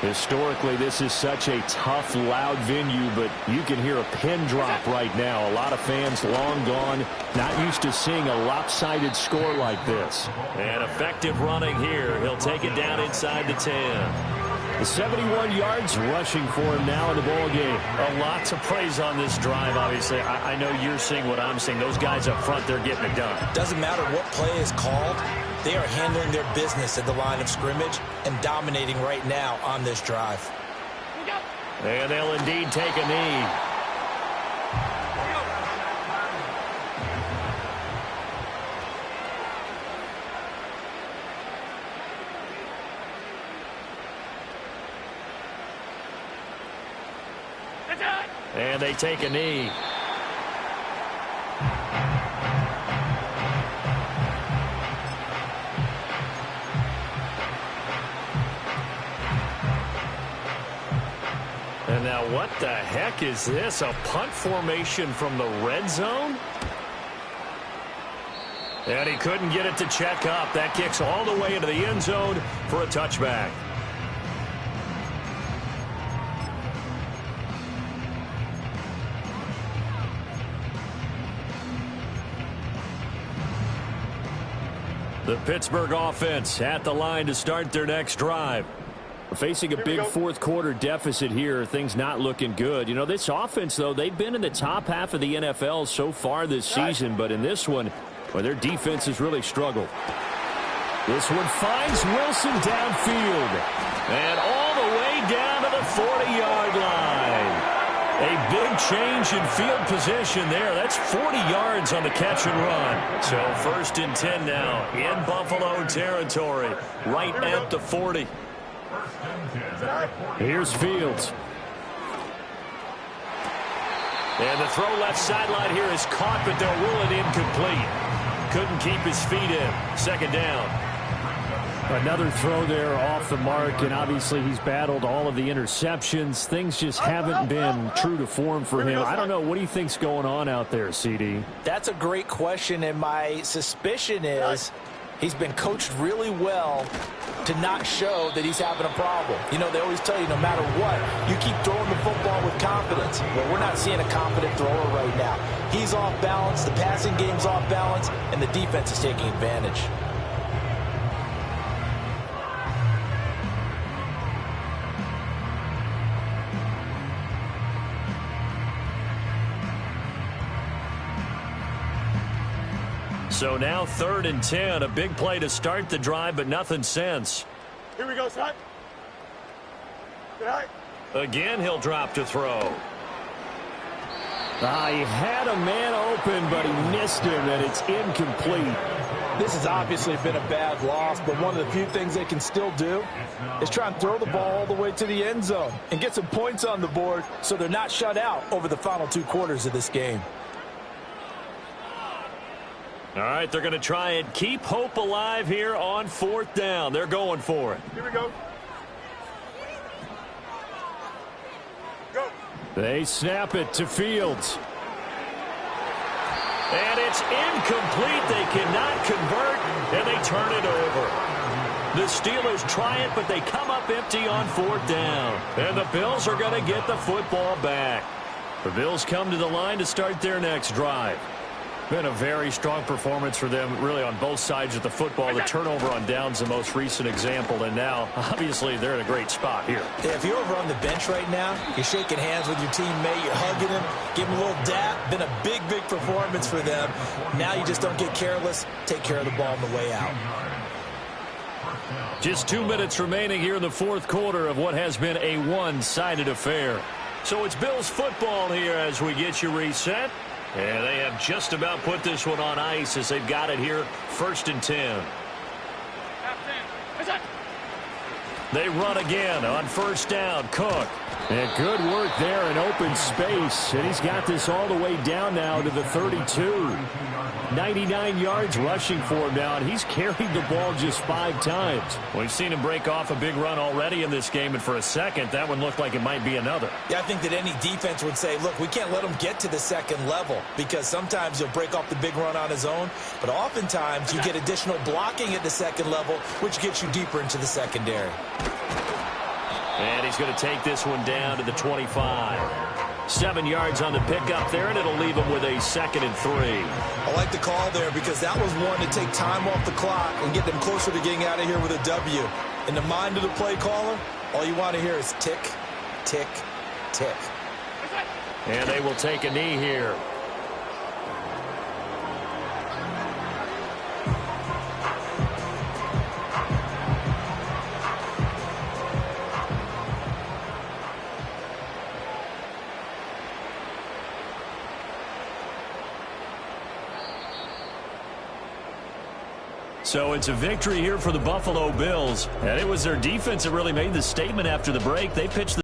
Historically, this is such a tough, loud venue, but you can hear a pin drop right now. A lot of fans long gone, not used to seeing a lopsided score like this. And effective running here. He'll take it down inside the 10. The 71 yards rushing for him now in the ball game. A lot to praise on this drive, obviously. I know you're seeing what I'm seeing. Those guys up front, they're getting it done. Doesn't matter what play is called. They are handling their business at the line of scrimmage and dominating right now on this drive. And they'll indeed take a knee. And they take a knee. And now what the heck is this? A punt formation from the red zone? And he couldn't get it to check up. That kicks all the way into the end zone for a touchback. The Pittsburgh offense at the line to start their next drive. We're facing a big fourth quarter deficit here. Things not looking good. This offense, though, they've been in the top half of the NFL so far this season. But in this one, well, their defense has really struggled. This one finds Wilson downfield. And all the way down to the 40-yard line. A big change in field position there. That's 40 yards on the catch and run. So 1st and 10 now in Buffalo territory, right at the 40. Here's Fields. And the throw left sideline here is caught, but they'll rule it incomplete. Couldn't keep his feet in. 2nd down. Another throw there off the mark, and obviously he's battled all of the interceptions. Things just haven't been true to form for him. I don't know. What do you think's going on out there, CD? That's a great question, and my suspicion is he's been coached really well to not show that he's having a problem. They always tell you no matter what, you keep throwing the football with confidence. Well, we're not seeing a confident thrower right now. He's off balance, the passing game's off balance, and the defense is taking advantage. So now 3rd and 10, a big play to start the drive, but nothing since. Here we go, son. Again, he'll drop to throw. He had a man open, but he missed him, and it's incomplete. This has obviously been a bad loss, but one of the few things they can still do is try and throw the ball all the way to the end zone and get some points on the board so they're not shut out over the final 2 quarters of this game. All right, they're going to try and keep hope alive here on 4th down. They're going for it. Here we go. Go. They snap it to Fields. And it's incomplete. They cannot convert, and they turn it over. The Steelers try it, but they come up empty on 4th down. And the Bills are going to get the football back. The Bills come to the line to start their next drive. Been a very strong performance for them, really, on both sides of the football. The turnover on downs, the most recent example, and now, obviously, they're in a great spot here. Yeah, if you're over on the bench right now, you're shaking hands with your teammate, you're hugging him, giving him a little dap. Been a big, big performance for them. Now you just don't get careless. Take care of the ball on the way out. Just 2 minutes remaining here in the fourth quarter of what has been a one-sided affair. So it's Bills football here as we get you reset. And they have just about put this one on ice as they've got it here, 1st and 10. They run again on 1st down. Cook. And good work there in open space. And he's got this all the way down now to the 32. 99 yards rushing for him now, and he's carried the ball just 5 times. We've seen him break off a big run already in this game, and for a second, that one looked like it might be another. Yeah, I think that any defense would say, look, we can't let him get to the second level, because sometimes he'll break off the big run on his own, but oftentimes you get additional blocking at the second level, which gets you deeper into the secondary. And he's going to take this one down to the 25. 7 yards on the pickup there, and it'll leave him with a 2nd and 3. I like the call there because that was one to take time off the clock and get them closer to getting out of here with a W. In the mind of the play caller, all you want to hear is tick, tick, tick. And they will take a knee here. So it's a victory here for the Buffalo Bills, and it was their defense that really made the statement after the break. They pitched the